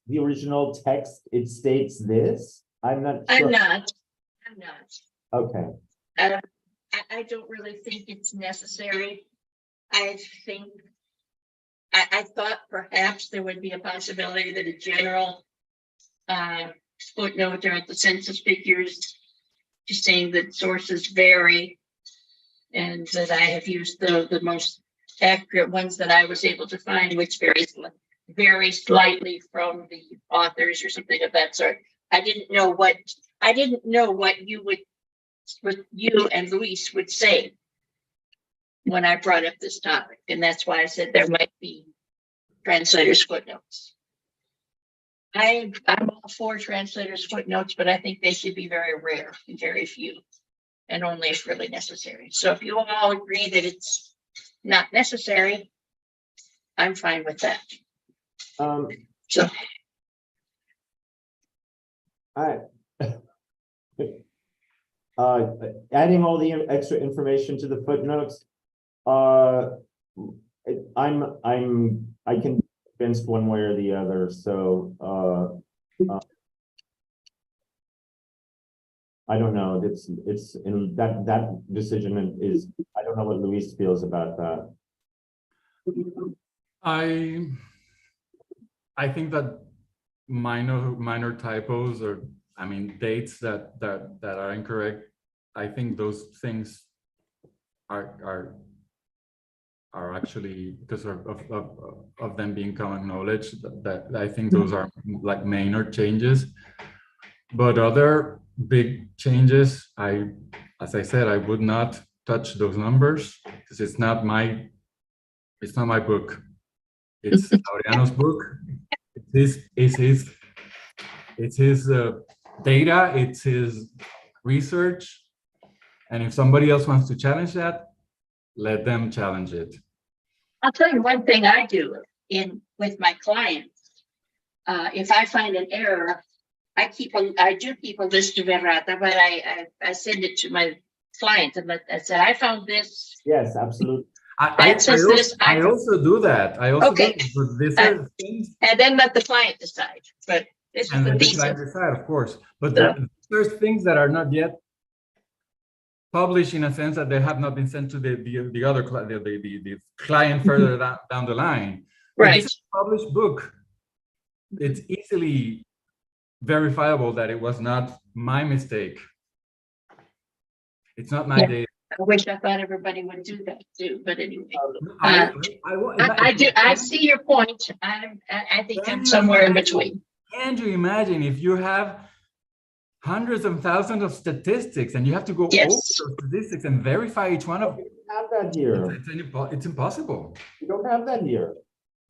the original text, it states this? I'm not sure. I'm not. Okay. I don't really think it's necessary. I thought perhaps there would be a possibility that a general footnote or at the census figures, just saying that sources vary, and that I have used the most accurate ones that I was able to find, which vary slightly from the authors or something of that sort. I didn't know what you and Luis would say when I brought up this topic, and that's why I said there might be translators' footnotes. I'm all for translators' footnotes, but I think they should be very rare and very few, and only if really necessary. So if you all agree that it's not necessary, I'm fine with that. So adding all the extra information to the footnotes, I can be convinced one way or the other. So I don't know. It's in that decision is, I don't know what Luis feels about that. I think that minor typos, or I mean dates that are incorrect, I think those things are actually, because of them being common knowledge, that I think those are like minor changes. But other big changes. As I said, I would not touch those numbers because it's not my book. It's Laureano's book. It's his data. It's his research. And if somebody else wants to challenge that, let them challenge it. I'll tell you one thing I do with my clients. If I find an error, I do keep a list of errata, but I send it to my client and I said, I found this. Yes, absolutely. I also do that. Okay. But these are things, And then let the client decide. But this is and the then the thesis. client decide, of course. But Yeah. there's things that are not yet published in a sense that they have not been sent to the other the client further down the line. But Right. this is a published book. It's easily verifiable that it was not my mistake. It's not my Yeah. data. I wish I thought everybody would do that too, but anyway. I I see your point. I think I'm somewhere in between. Can you imagine if you have hundreds of thousands of statistics and you have to go Yes. over those statistics and verify each one of We them? don't have that here. It's impossible. We don't have that here.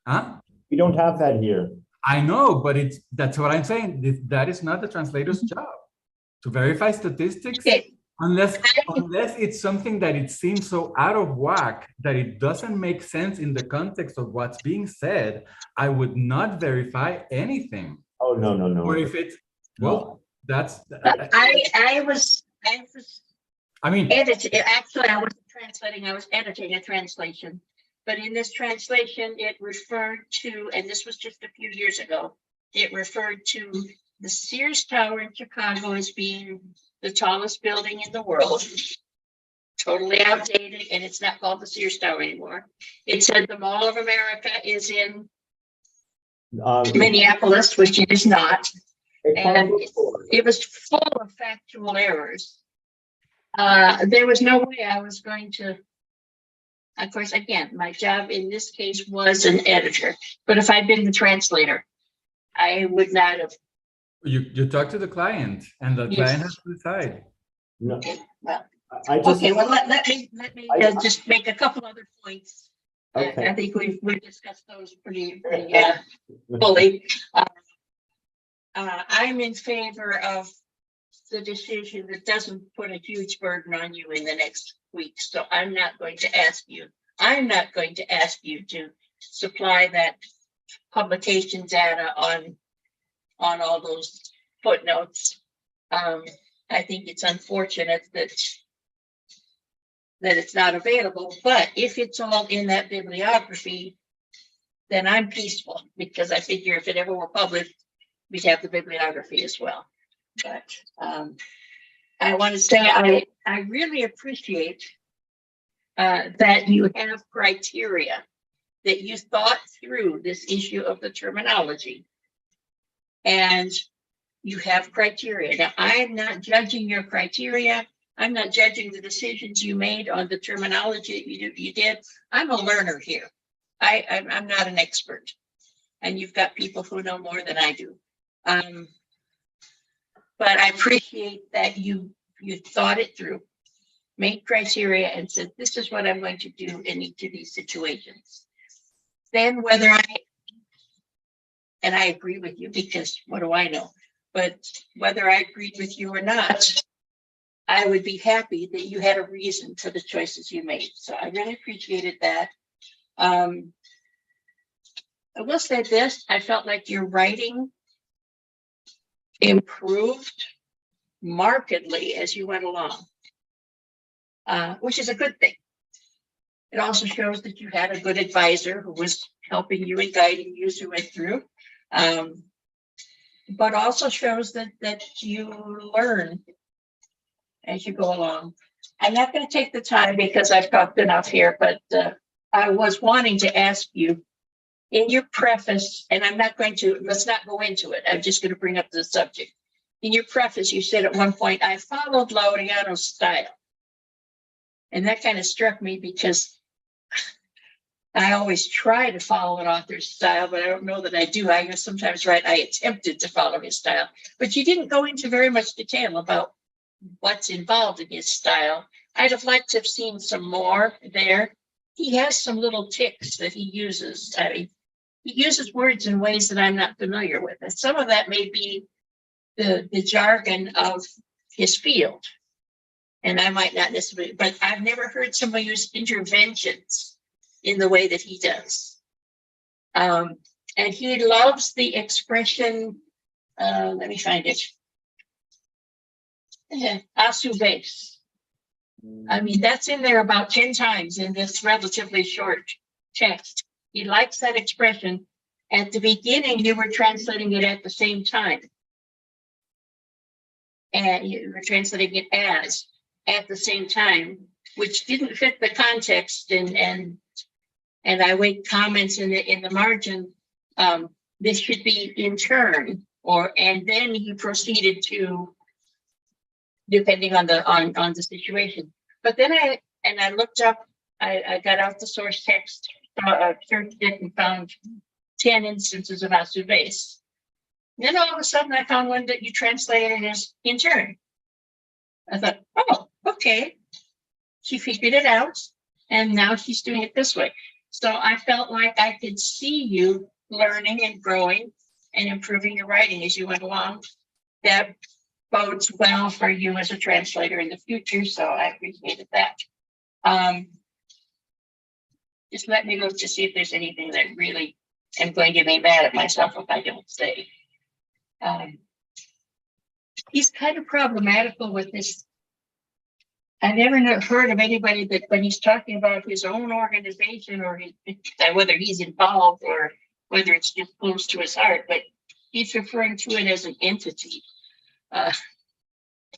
Huh? We don't have that here. I know, but that's what I'm saying. That is not the translator's job to verify statistics. Okay. Unless it's something that it seems so out of whack that it doesn't make sense in the context of what's being said, I would not verify anything. Oh, no, no, no. Or if it's, well, that's, I was I mean, editing. Actually, I wasn't translating. I was editing a translation. But in this translation, it referred to, and this was just a few years ago, it referred to the Sears Tower in Chicago as being the tallest building in the world. Totally outdated, and it's not called the Sears Tower anymore. It said the Mall of America is in Minneapolis, which it is not. And it was full of factual errors. There was no way I was going to, of course, again, my job in this case was an editor, but if I'd been the translator, I would not have. you talk to the client and the Yes. client has to decide. No, Okay, well, I just, okay, well, let me just make a couple other points. Okay. I think we've discussed those pretty fully. I'm in favor of the decision that doesn't put a huge burden on you in the next week. So I'm not going to ask you to supply that publication data on all those footnotes. I think it's unfortunate that it's not available, but if it's all in that bibliography, then I'm peaceful, because I figure if it ever were published, we'd have the bibliography as well. But I want to say I really appreciate that you have criteria, that you thought through this issue of the terminology, and you have criteria. Now, I'm not judging your criteria. I'm not judging the decisions you made on the terminology that you did. I'm a learner here. I'm not an expert, and you've got people who know more than I do. But I appreciate that you thought it through, made criteria, and said, this is what I'm going to do in each of these situations. Then whether and I agree with you, because what do I know? But whether I agreed with you or not, I would be happy that you had a reason for the choices you made. So I really appreciated that. I will say this, I felt like your writing improved markedly as you went along, which is a good thing. It also shows that you had a good advisor who was helping you and guiding you as you went through, but also shows that you learn as you go along. I'm not going to take the time because I've talked enough here, but I was wanting to ask you, in your preface, and let's not go into it, I'm just going to bring up the subject. In your preface, you said at one point, I followed Laureano's style. And that kind of struck me because I always try to follow an author's style, but I don't know that I do. I sometimes write, I attempted to follow his style, but you didn't go into very much detail about what's involved in his style. I'd have liked to have seen some more there. He has some little tics that he uses. I mean, he uses words in ways that I'm not familiar with. And some of that may be the jargon of his field. And I might not necessarily, but I've never heard somebody use interventions in the way that he does. And he loves the expression, let me find it. A su vez. I mean, that's in there about 10 times in this relatively short text. He likes that expression. At the beginning, you were translating it at the same time. And you were translating it as at the same time, which didn't fit the context. And I make comments in the margin. This should be in turn, and then he proceeded to, depending on the situation. But then I looked up, I got out the source text, searched it, and found 10 instances of a su vez. Then all of a sudden I found one that you translated as in turn. I thought, oh, okay. She figured it out, and now she's doing it this way. So I felt like I could see you learning and growing and improving your writing as you went along. That bodes well for you as a translator in the future, so I appreciated that. Just let me look to see if there's anything that really am going to be mad at myself if I don't say. He's kind of problematical with this. I never heard of anybody that when he's talking about his own organization or whether he's involved or whether it's just close to his heart, but he's referring to it as an entity.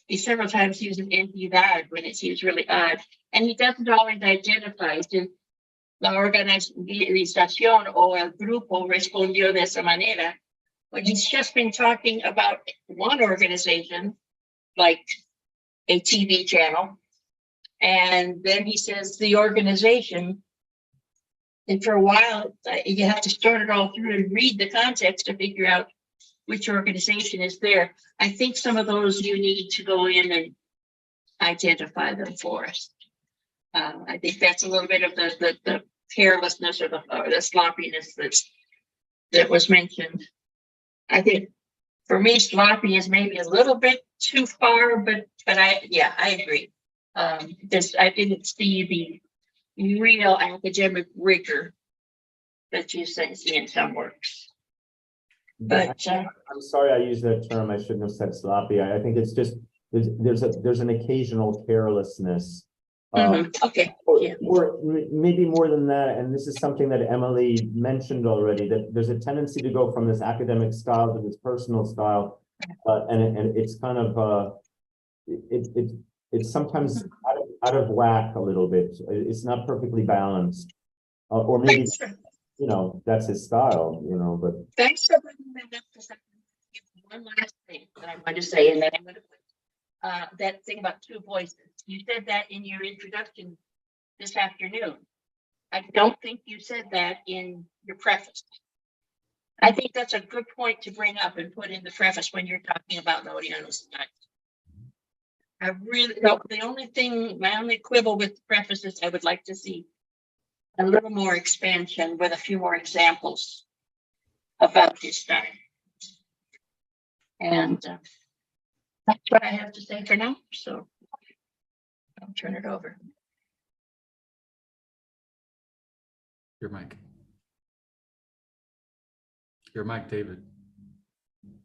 He several times uses entidad when it seems really odd, and he doesn't always identify. La organización o el grupo respondió de esa manera. When he's just been talking about one organization, like a TV channel, and then he says the organization, and for a while you have to start it all through and read the context to figure out which organization is there. I think some of those you need to go in and identify them for us. I think that's a little bit of the carelessness or the sloppiness that was mentioned. I think for me, sloppy is maybe a little bit too far, but I agree. I didn't see the real academic rigor that you see in some works. But I'm sorry I used that term. I shouldn't have said sloppy. I think it's just there's an occasional carelessness. Okay. Or maybe more than that, and this is something that Emily mentioned already, that there's a tendency to go from this academic style to this personal style, and it's kind of it's sometimes out of whack a little bit. It's not perfectly balanced, or maybe that's his style, But thanks for bringing that up. One last thing that I want to say, and then I'm going to put that thing about two voices. You said that in your introduction this afternoon. I don't think you said that in your preface. I think that's a good point to bring up and put in the preface when you're talking about Laureano's tonight. My only quibble with the preface is I would like to see a little more expansion with a few more examples about his style. And that's what I have to say for now. So I'll turn it over. Your mic. Your mic, David.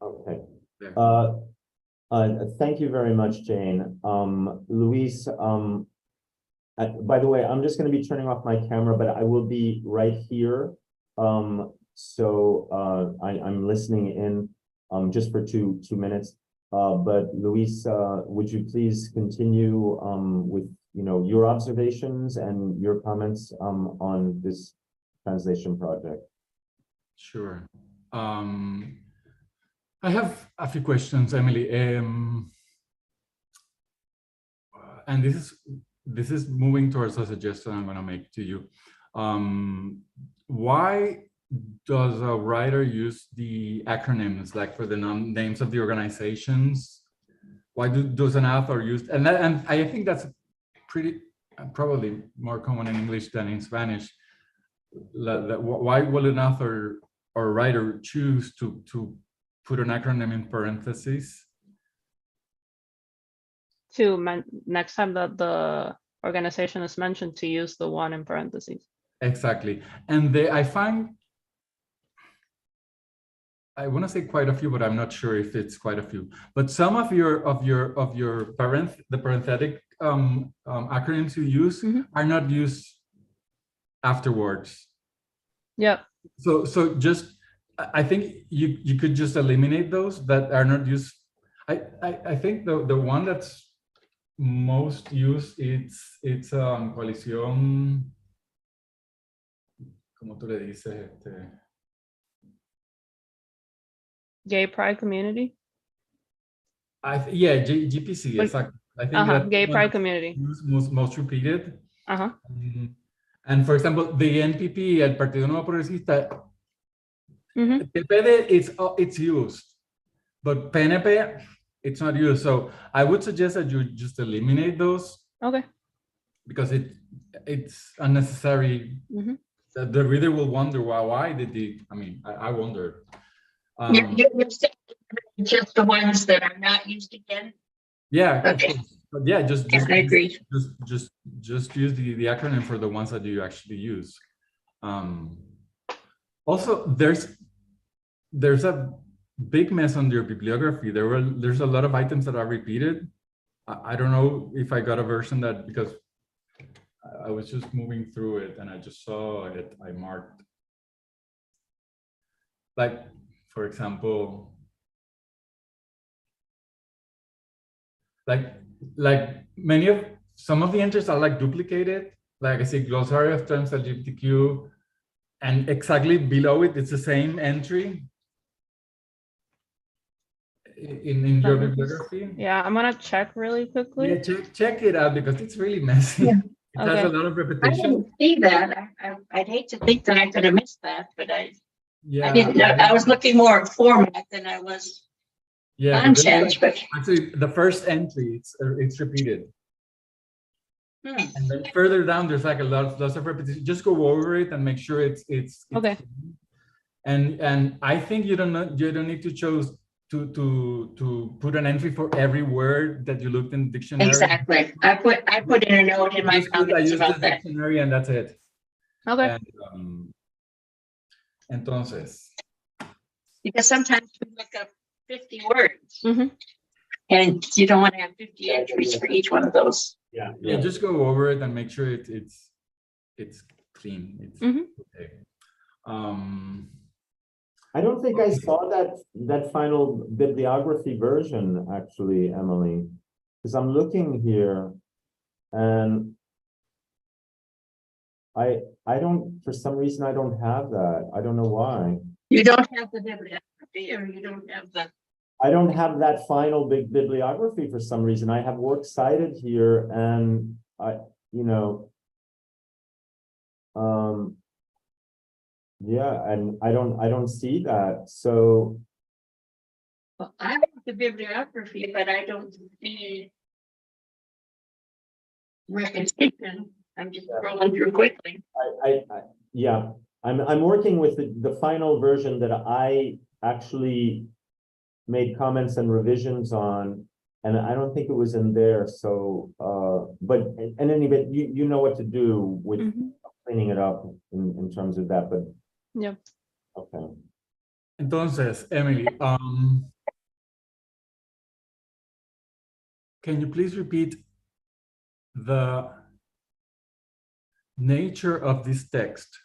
Okay. There. Thank you very much, Jane. Luis, by the way, I'm just going to be turning off my camera, but I will be right here. So I'm listening in just for two minutes. But Luis, would you please continue with your observations and your comments on this translation project? Sure. I have a few questions, Emily, and this is moving towards a suggestion I'm going to make to you. Why does a writer use the acronyms, like for the names of the organizations? Why does an author use, and I think that's pretty, probably more common in English than in Spanish. Why will an author or writer choose to put an acronym in parentheses? Next time that the organization is mentioned, to use the one in parentheses. Exactly. And I find, I want to say quite a few, but I'm not sure if it's quite a few. But some of the parenthetic acronyms you use are not used afterwards. Yeah. So just, I think you could just eliminate those that are not used. I think the one that's most used, it's coalición, ¿cómo tú le dices? Gay pride community. Yeah, GPC, exactly. I think that's gay pride community. Most repeated. And for example, the NPP, el Partido Nuevo Progresista, PPD, it's used, but PNP, it's not used. So I would suggest that you just eliminate those. Okay. Because it's unnecessary. The reader will wonder why did they, I mean, I wonder. You're saying just the ones that are not used again? Yeah. Okay. But yeah, just I agree. Just use the acronym for the ones that you actually use. Also, there's a big mess on your bibliography. There's a lot of items that are repeated. I don't know if I got a version that, because I was just moving through it and I just saw it. I marked, like, for example, like some of the entries are like duplicated. Like I see glossary of terms LGBTQ, and exactly below it, it's the same entry in your bibliography. Yeah, I'm gonna check really quickly. Yeah, check it out because it's really messy. Yeah. It has a lot of repetition. I didn't see that. I'd hate to think that I could have missed that, but I didn't know. I was looking more at format than I was content. But actually, the first entry, it's repeated. And then further down, there's like lots of repetition. Just go over it and make sure it's okay. And I think you don't need to choose to put an entry for every word that you looked in the dictionary. Exactly. I put in a note in my comments about that. Dictionary, and that's it. Okay. And, entonces. Because sometimes we look up 50 words, and you don't want to have 50 entries for each one of those. Yeah. Just go over it and make sure it's clean. It's okay. I don't think I saw that final bibliography version, actually, Emily, because I'm looking here and I don't, for some reason, I don't have that. I don't know why. You don't have the bibliography, or you don't have the... I don't have that final big bibliography for some reason. I have works cited here and yeah, and I don't see that. So well, I have the bibliography, but I don't see repetition. I'm just scrolling through quickly. I'm working with the final version that I actually made comments and revisions on, and I don't think it was in there. So but in any event, you know what to do with cleaning it up in terms of that, but yeah. Okay. Entonces, Emily, can you please repeat the nature of this text?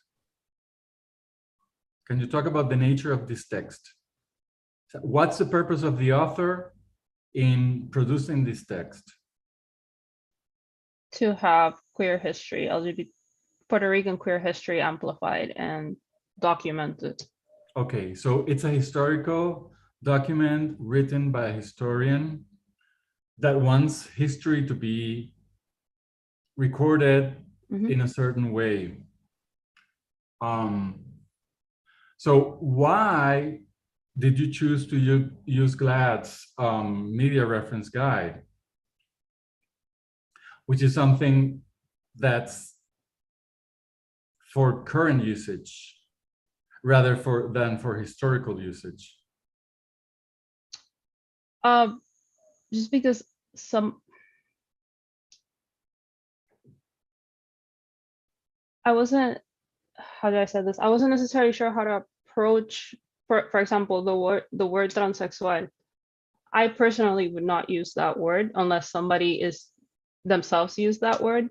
Can you talk about the nature of this text? What's the purpose of the author in producing this text? To have queer history, LGBT, Puerto Rican queer history amplified and documented. Okay, so it's a historical document written by a historian that wants history to be recorded in a certain way. So why did you choose to use GLAD's media reference guide, which is something that's for current usage rather than for historical usage? Just because I wasn't, how do I say this? I wasn't necessarily sure how to approach, for example, the word transexual. I personally would not use that word unless somebody is themselves use that word.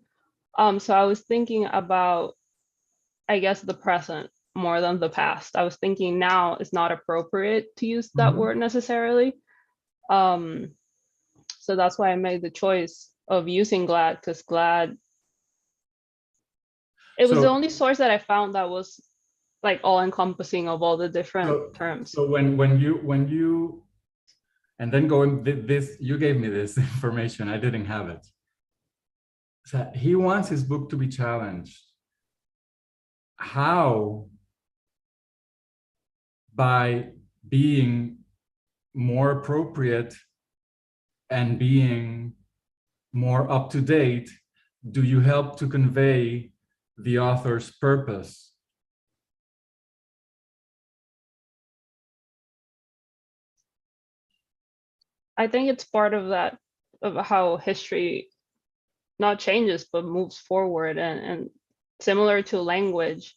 So I was thinking about, I guess, the present more than the past. I was thinking now is not appropriate to use that word necessarily. So that's why I made the choice of using GLAD, because GLAD, it was the only source that I found that was like all encompassing of all the different terms. So when you, and then you gave me this information, I didn't have it. So he wants his book to be challenged. How? By being more appropriate and being more up to date, do you help to convey the author's purpose? I think it's part of that, of how history not changes, but moves forward, and similar to language,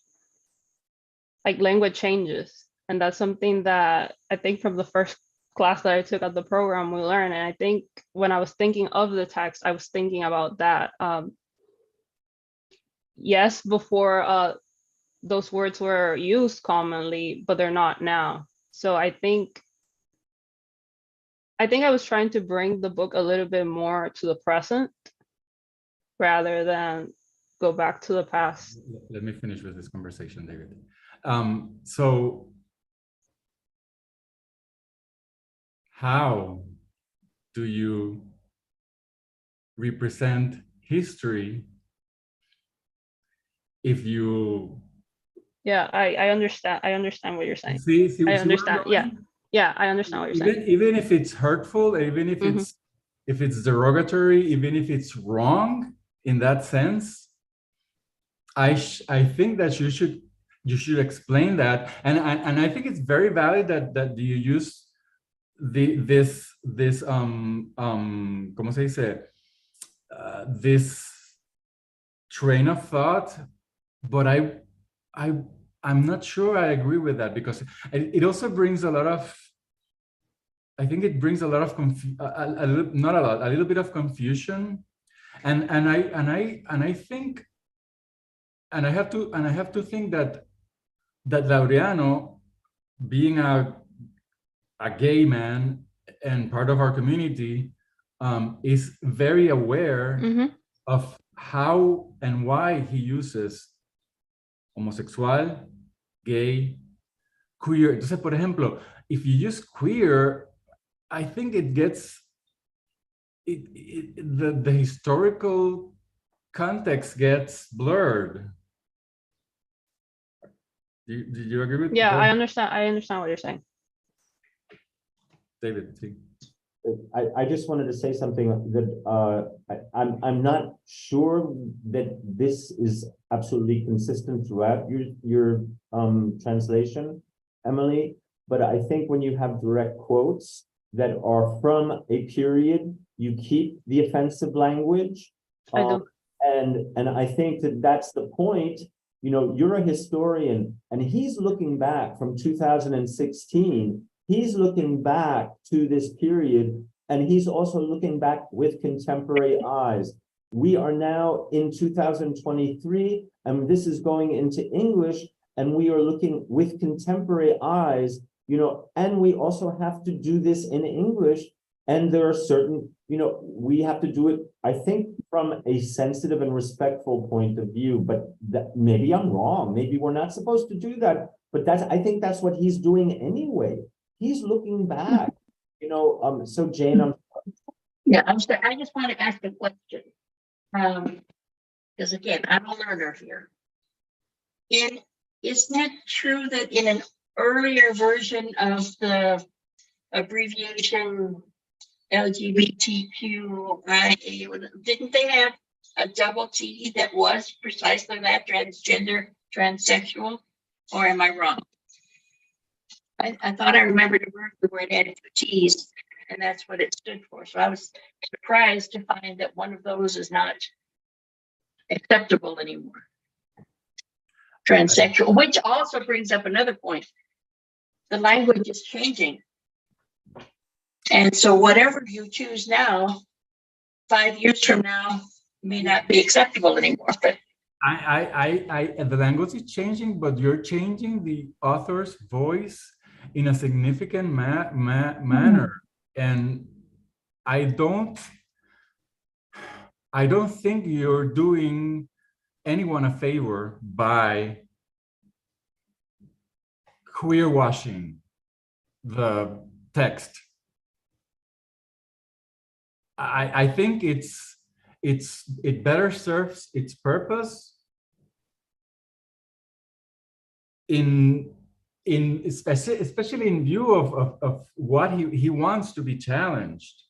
like language changes. And that's something that I think from the first class that I took at the program, we learned. And I think when I was thinking of the text, I was thinking about that. Yes, before those words were used commonly, but they're not now. So I think I was trying to bring the book a little bit more to the present rather than go back to the past. Let me finish with this conversation, David. So how do you represent history if you... Yeah, I understand. I understand what you're saying. See I understand. Yeah, I understand what you're saying. Even if it's hurtful, even if it's derogatory, even if it's wrong in that sense, I think that you should explain that, and I think it's very valid that you use this ¿cómo se dice? This train of thought, but I'm not sure I agree with that, because it also brings a lot of, I think it brings a lot of a little bit of confusion, and I think, and I have to think that Laureano, being a gay man and part of our community, is very aware of how and why he uses homosexual, gay, queer. Entonces, por ejemplo, if you use queer, I think it gets the historical context gets blurred. Did you agree with? Yeah, I understand what you're saying. David, see. I just wanted to say something that I'm not sure that this is absolutely consistent throughout your translation, Emily, but I think when you have direct quotes that are from a period, you keep the offensive language. I do. And I think that that's the point. You know, you're a historian, and he's looking back from 2016. He's looking back to this period, and he's also looking back with contemporary eyes. We are now in 2023, and this is going into English, and we are looking with contemporary eyes, you know, and we also have to do this in English. And there are certain, you know, we have to do it, I think, from a sensitive and respectful point of view, but that, maybe I'm wrong. Maybe we're not supposed to do that, but I think that's what he's doing anyway. He's looking back, you know. So Jane, I'm sorry. I just want to ask a question. Because again, I'm a learner here. In Isn't it true that in an earlier version of the abbreviation LGBTQIA, didn't they have a double T that was precisely that, transgender, transsexual? Or am I wrong? I thought I remembered a word where it had two T's, and that's what it stood for. So I was surprised to find that one of those is not acceptable anymore. Transsexual, which also brings up another point. The language is changing. And so whatever you choose now, 5 years from now, may not be acceptable anymore. But the language is changing, but you're changing the author's voice in a significant manner. And I don't think you're doing anyone a favor by queer washing the text. I think it better serves its purpose especially in view of what he wants to be challenged.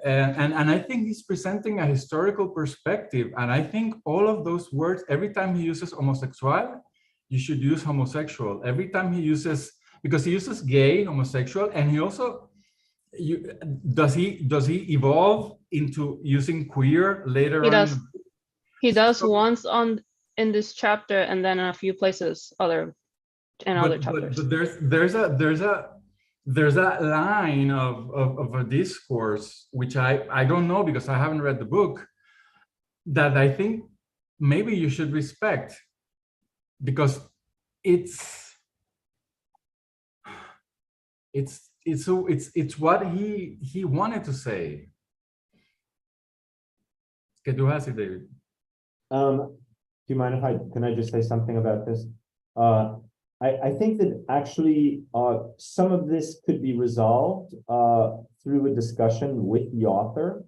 And I think he's presenting a historical perspective. And I think all of those words, every time he uses homosexual, you should use homosexual. Every time he uses, because he uses gay, homosexual, and he also, does he evolve into using queer later on? He does once in this chapter, and then in a few places other chapters. But there's a line of a discourse which I don't know because I haven't read the book, that I think maybe you should respect, because it's what he wanted to say. ¿Qué tú haces, David? Do you mind if can I just say something about this? I think that actually some of this could be resolved through a discussion with the author.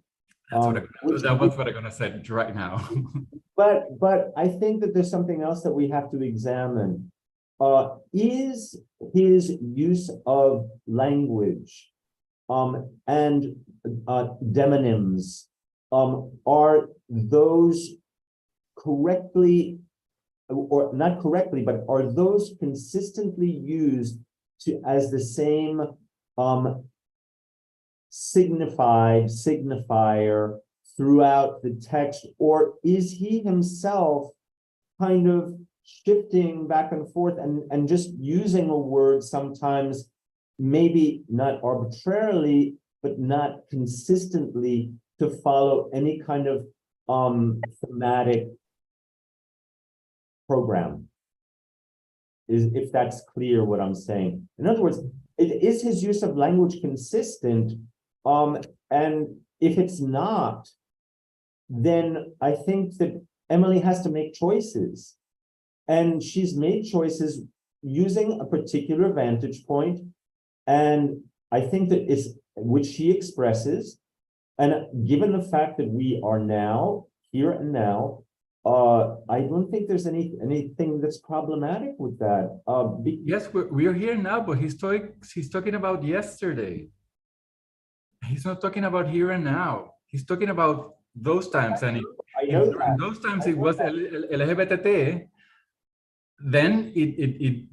That was what I'm gonna say right now. but I think that there's something else that we have to examine. Is his use of language and demonyms, are those correctly, or not correctly, but are those consistently used as the same signifier throughout the text, or is he himself kind of shifting back and forth and just using a word sometimes, maybe not arbitrarily, but not consistently, to follow any kind of thematic program? If that's clear what I'm saying. In other words, is his use of language consistent? And if it's not, then I think that Emily has to make choices. And she's made choices using a particular vantage point. And I think that it's, which she expresses, and given the fact that we are now, here and now, I don't think there's anything that's problematic with that. Yes, we're here now, but he's talking about yesterday. He's not talking about here and now. He's talking about those times, and in those times it was LGBT. Then it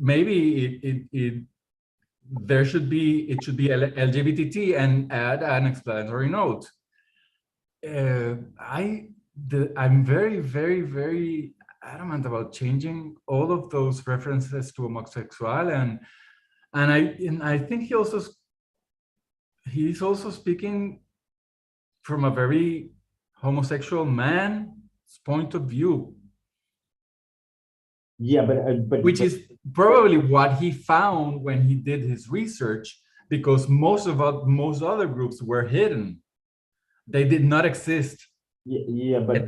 should be LGBT and add an explanatory note. I'm very, very, very adamant about changing all of those references to homosexual, and I think he's also speaking from a very homosexual man's point of view. Yeah, but which is probably what he found when he did his research, because most other groups were hidden. They did not exist. Yeah, but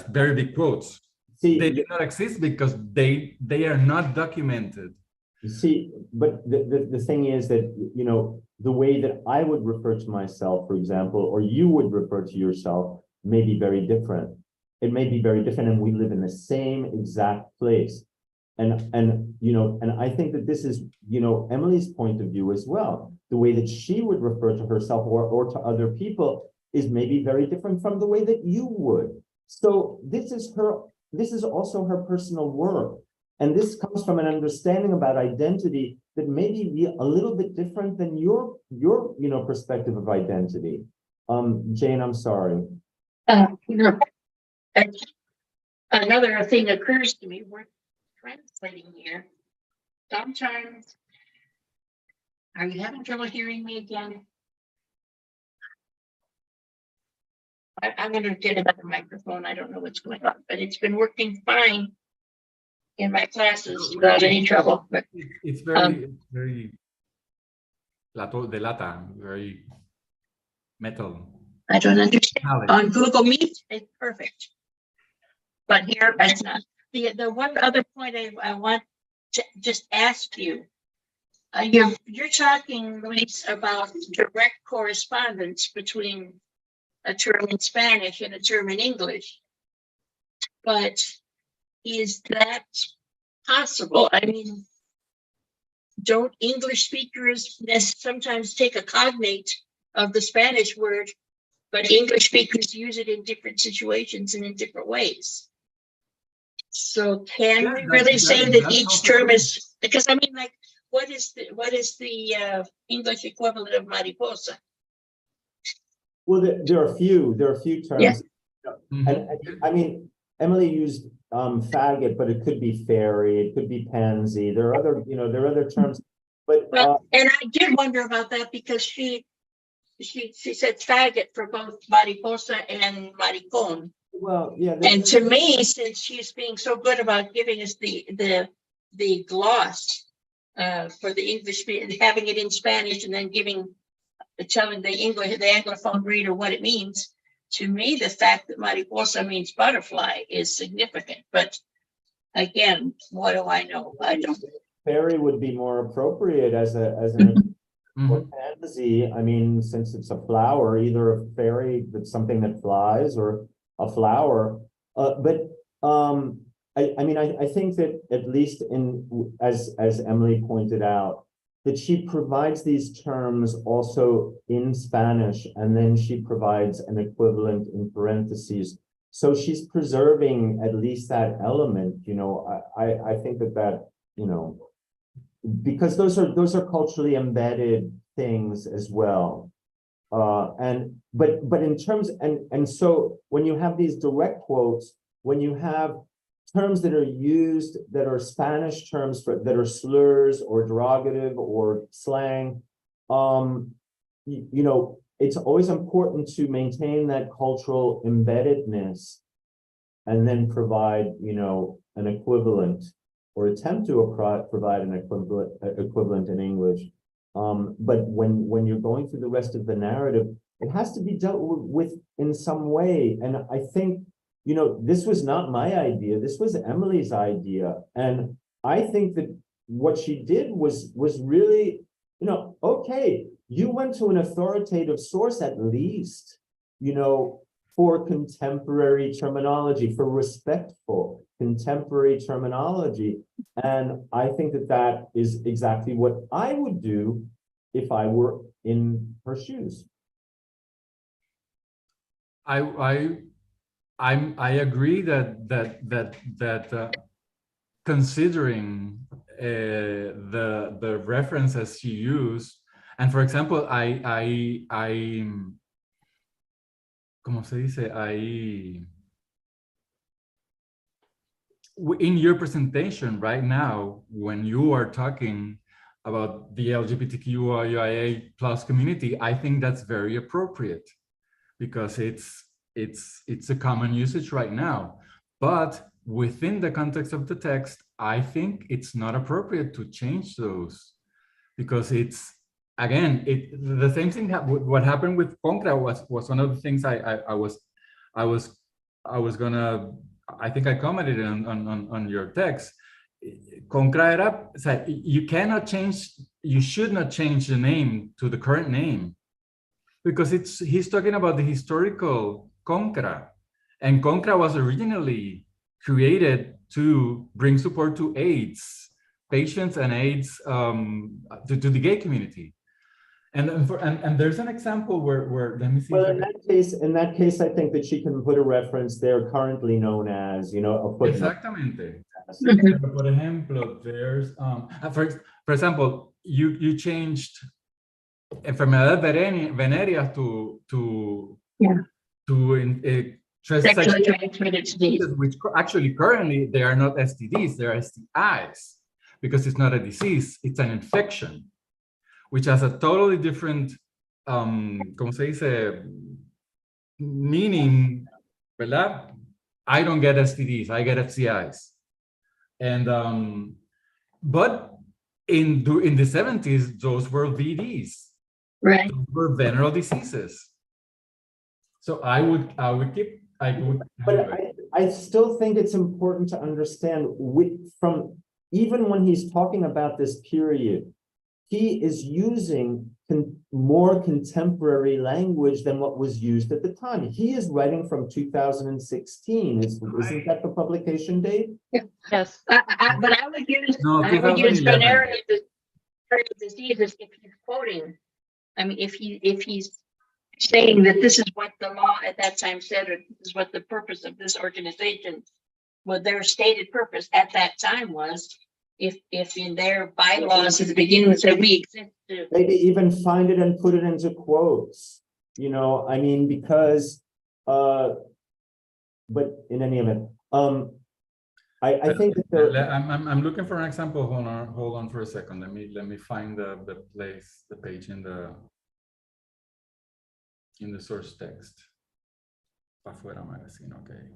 very big quotes. See, they did not exist because they are not documented. You see, but the thing is that, you know, the way that I would refer to myself, for example, or you would refer to yourself, may be very different. It may be very different, and we live in the same exact place. and I think that this is, Emily's point of view as well. The way that she would refer to herself or to other people is maybe very different from the way that you would. So this is also her personal work. And this comes from an understanding about identity that may be a little bit different than your perspective of identity. Jane, I'm sorry. Another thing occurs to me, we're translating here. Sometimes, are you having trouble hearing me again? I'm going to get another microphone. I don't know what's going on, but it's been working fine in my classes without any trouble. But it's very de lata, very metal. I don't understand. Alex. On Google Meet, it's perfect. But here, it's not. The one other point I want to just ask you, you're talking, Luis, about direct correspondence between a term in Spanish and a term in English. But is that possible? I mean, don't English speakers sometimes take a cognate of the Spanish word, but English speakers use it in different situations and in different ways? So can we really say that each term is, because I mean, like, what is the English equivalent of mariposa? Well, there are a few terms. Yeah. And I mean, Emily used faggot, but it could be fairy, it could be pansy. There are other terms. But and I did wonder about that because she said faggot for both mariposa and maricon. Well, yeah. And to me, since she's being so good about giving us the gloss for the English, having it in Spanish and then telling the Anglophone reader what it means, to me, the fact that mariposa means butterfly is significant. But again, what do I know? I don't. Fairy would be more appropriate as an or pansy. I mean, since it's a flower, either a fairy that's something that flies or a flower. I mean, I think that at least as Emily pointed out, that she provides these terms also in Spanish, and then she provides an equivalent in parentheses. So she's preserving at least that element, I think that, because those are culturally embedded things as well. But in terms, and so when you have these direct quotes, when you have terms that are used that are Spanish terms that are slurs or derogative or slang, it's always important to maintain that cultural embeddedness and then provide, an equivalent or attempt to provide an equivalent in English. But when you're going through the rest of the narrative, it has to be dealt with in some way. And I think, this was not my idea. This was Emily's idea. And I think that what she did was really, okay, you went to an authoritative source at least, for contemporary terminology, for respectful contemporary terminology. And I think that is exactly what I would do if I were in her shoes. I agree that considering the references she used, and for example, ¿cómo se dice? In your presentation right now, when you are talking about the LGBTQIA+ community, I think that's very appropriate because it's a common usage right now. But within the context of the text, I think it's not appropriate to change those because it's, again, the same thing. What happened with concra was one of the things I think I commented on your text. Concra era, you should not change the name to the current name because he's talking about the historical concra, and concra was originally created to bring support to AIDS patients and AIDS to the gay community. And there's an example where let me see. Well, in that case, I think that she can put a reference there, currently known as, you know, a footnote. Exactamente. Por ejemplo, there's for example, you changed enfermedades venéreas to Sexually transmitted disease. which actually currently they are not STDs, they are STIs, because it's not a disease, it's an infection, which has a totally different, ¿cómo se dice? Meaning, ¿verdad? I don't get STDs, I get STIs. And, but in the 70s, those were VDs. Right. Those were venereal diseases. So I would keep, But I still think it's important to understand from even when he's talking about this period, he is using more contemporary language than what was used at the time. He is writing from 2016. Isn't that the publication date? Yes. But I would use venereal diseases if he's quoting. I mean, if he's saying that this is what the law at that time said, or this is what the purpose of this organization, what their stated purpose at that time was, if in their bylaws at the beginning it said we exist to Maybe even find it and put it into quotes, you know, I mean, because, but in any event, I think that I'm looking for an example. Hold on for a second. Let me find the page in the source text. Afuera magazine, okay.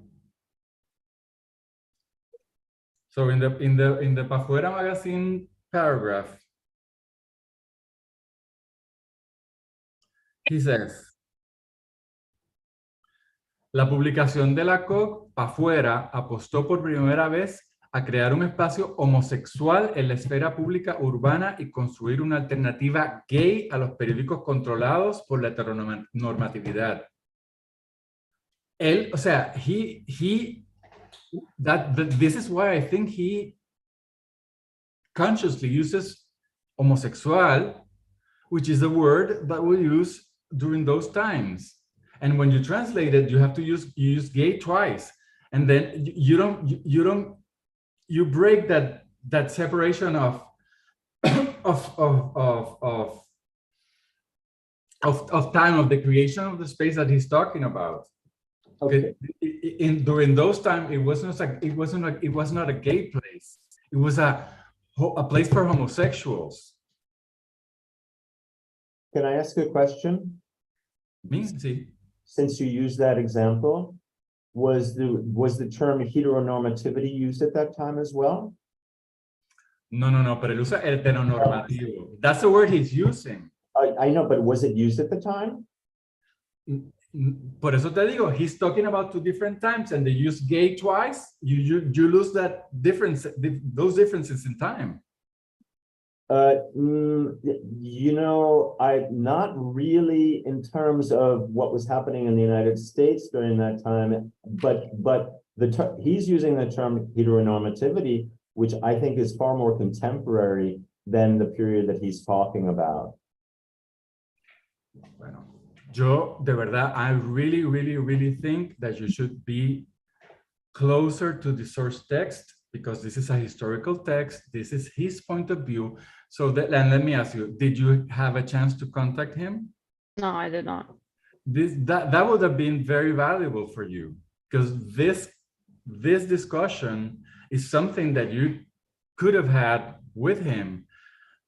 So in the Pafuera magazine paragraph, he says, la publicación de la COG Pafuera apostó por primera vez a crear un espacio homosexual en la esfera pública urbana y construir una alternativa gay a los periódicos controlados por la heteronormatividad. Él, o sea, this is why I think he consciously uses homosexual, which is a word that we use during those times. And when you translate it, you have to use gay twice, and then you break that separation of time, of the creation of the space that he's talking about. okay. During those times, it was not a gay place. It was a place for homosexuals. Can I ask a question? Sí. Since you used that example, was the term heteronormativity used at that time as well? No, pero él usa heteronormativo. That's the word he's using. I know, but was it used at the time? Por eso te digo, he's talking about two different times, and they use gay twice. You lose that difference, those differences in time. You know, not really in terms of what was happening in the United States during that time, but he's using the term heteronormativity, which I think is far more contemporary than the period that he's talking about. Bueno, yo de verdad, I really think that you should be closer to the source text, because this is a historical text. This is his point of view. So and let me ask you, did you have a chance to contact him? No, I did not. That would have been very valuable for you, because this discussion is something that you could have had with him.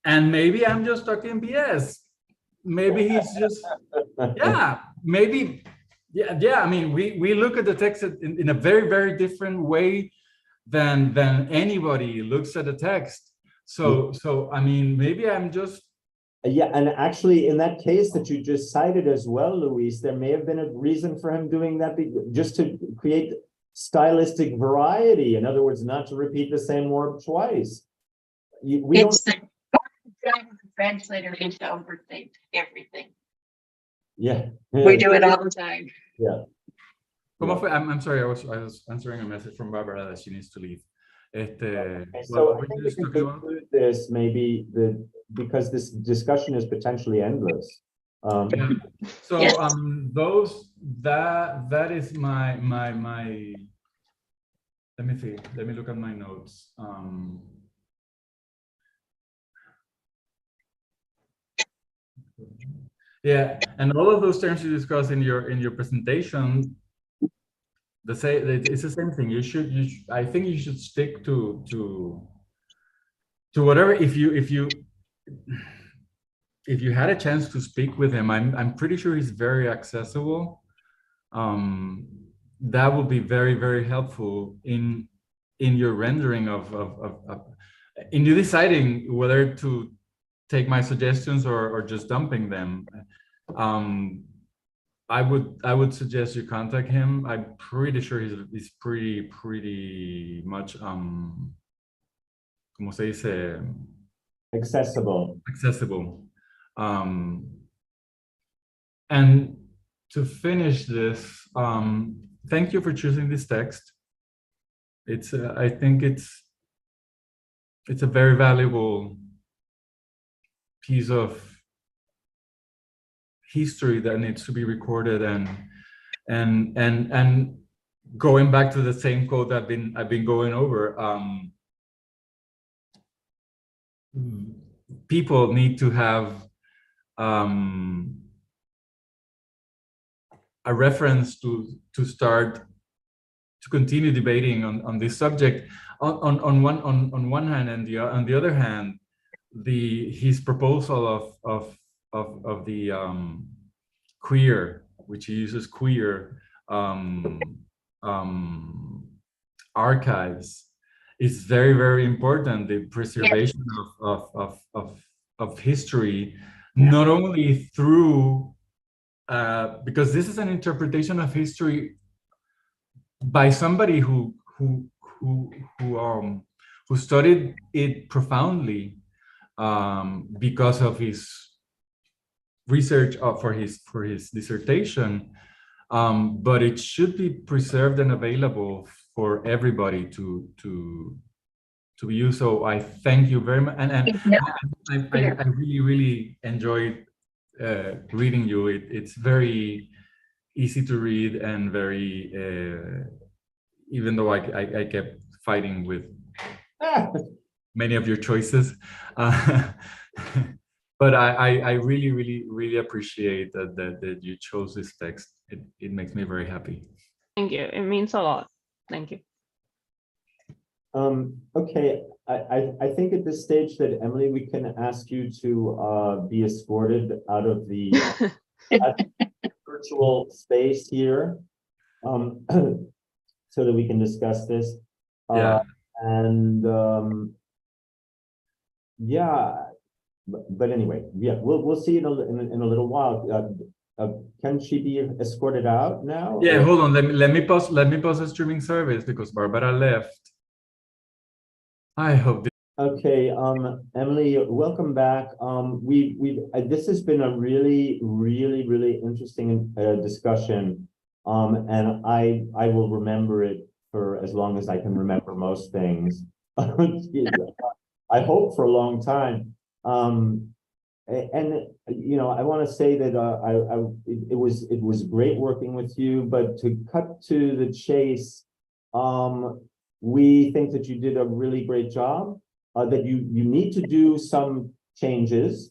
And maybe I'm just talking BS. Maybe he's just, yeah, maybe, yeah. I mean, we look at the text in a very different way than anybody looks at the text. So I mean, maybe I'm just. Yeah, and actually, in that case that you just cited as well, Luis, there may have been a reason for him doing that, just to create stylistic variety. In other words, not to repeat the same word twice. It's the job of the translator is to overthink everything. Yeah. We do it all the time. Yeah. ¿Cómo fue? I'm sorry, I was answering a message from Barbara that she needs to leave. Okay, what so I were think you we just can talking about? conclude this maybe because this discussion is potentially endless. Yeah. So Yes. that is my let me see. Let me look at my notes. Yeah, and all of those terms you discussed in your presentation, it's the same thing. I think you should stick to whatever. If you had a chance to speak with him, I'm pretty sure he's very accessible. That will be very, very helpful in your rendering in you deciding whether to take my suggestions or just dumping them. I would suggest you contact him. I'm pretty sure he's pretty much ¿cómo se dice? Accessible. And to finish this, thank you for choosing this text. I think it's a very valuable piece of history that needs to be recorded, and going back to the same quote I've been going over. People need to have a reference to continue debating on this subject. On one hand, and on the other hand, his proposal of the queer, which he uses queer archives, is very, very important. The preservation of history, not only through because this is an interpretation of history by somebody who studied it profoundly because of his research for his dissertation, but it should be preserved and available for everybody to use. So I thank you very much, and I really enjoyed reading you. It's very easy to read and very even though I kept fighting with many of your choices, but I really appreciate that you chose this text. It makes me very happy. Thank you. It means a lot. Thank you. Okay, I think at this stage that Emily, we can ask you to be escorted out of the virtual space here, so that we can discuss this. Yeah. And yeah, but anyway, yeah, we'll see in a little while. Can she be escorted out now? Yeah, or? hold on. Let me pause the streaming service because Barbara left. I hope. Okay, Emily, welcome back. This has been a really interesting discussion, and I will remember it for as long as I can remember most things. I hope for a long time. And you know, I want to say that it was great working with you, but to cut to the chase, we think that you did a really great job. That you need to do some changes,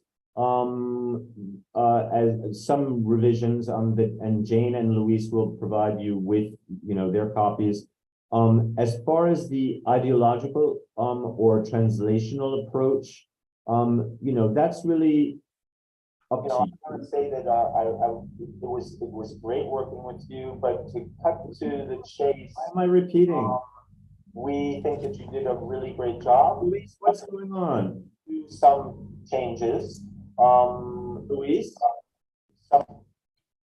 as some revisions that, and Jane and Luis will provide you with, you know, their copies. As far as the ideological or translational approach, you know, that's really up to you. I would say that it was great working with you, but to cut to the chase. Why am I repeating? We think that you did a really great job. Luis, what's going on? Do some changes. Luis?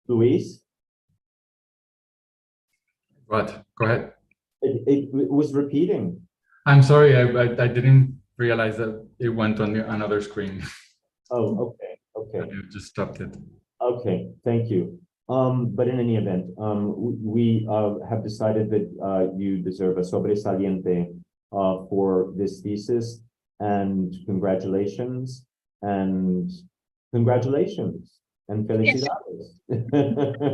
Luis? What? Go ahead. It was repeating. I'm sorry, I didn't realize that it went on another screen. Oh, okay. You just stopped it. Okay, thank you. But in any event, we have decided that you deserve a sobresaliente for this thesis, and congratulations and felicidades.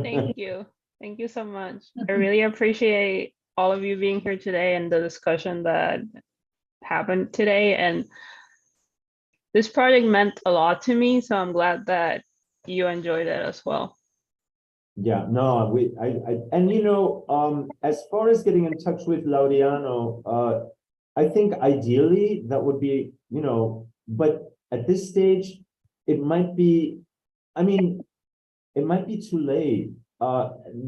Thank you. Thank you so much. I really appreciate all of you being here today and the discussion that happened today. And this project meant a lot to me, so I'm glad that you enjoyed it as well. Yeah, no, and you know, as far as getting in touch with Laureano, I think ideally that would be, you know, but at this stage, it might be, I mean, it might be too late,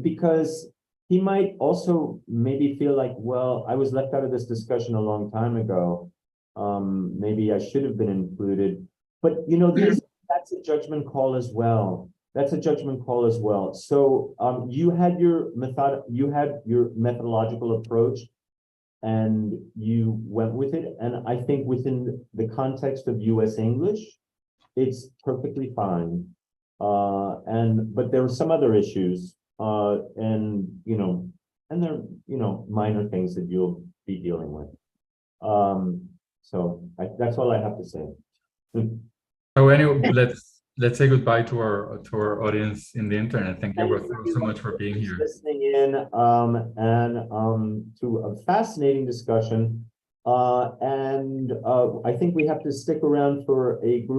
because he might also maybe feel like, well, I was left out of this discussion a long time ago. Maybe I should have been included, but you know, that's a judgment call as well. That's a judgment call as well. So you had your methodological approach, and you went with it. And I think within the context of US English, it's perfectly fine. But there are some other issues, and you know, and they're, you know, minor things that you'll be dealing with. So that's all I have to say. So anyway, let's say goodbye to our audience in the internet. Thank you so much for being here. Listening in, and to a fascinating discussion. And I think we have to stick around for a group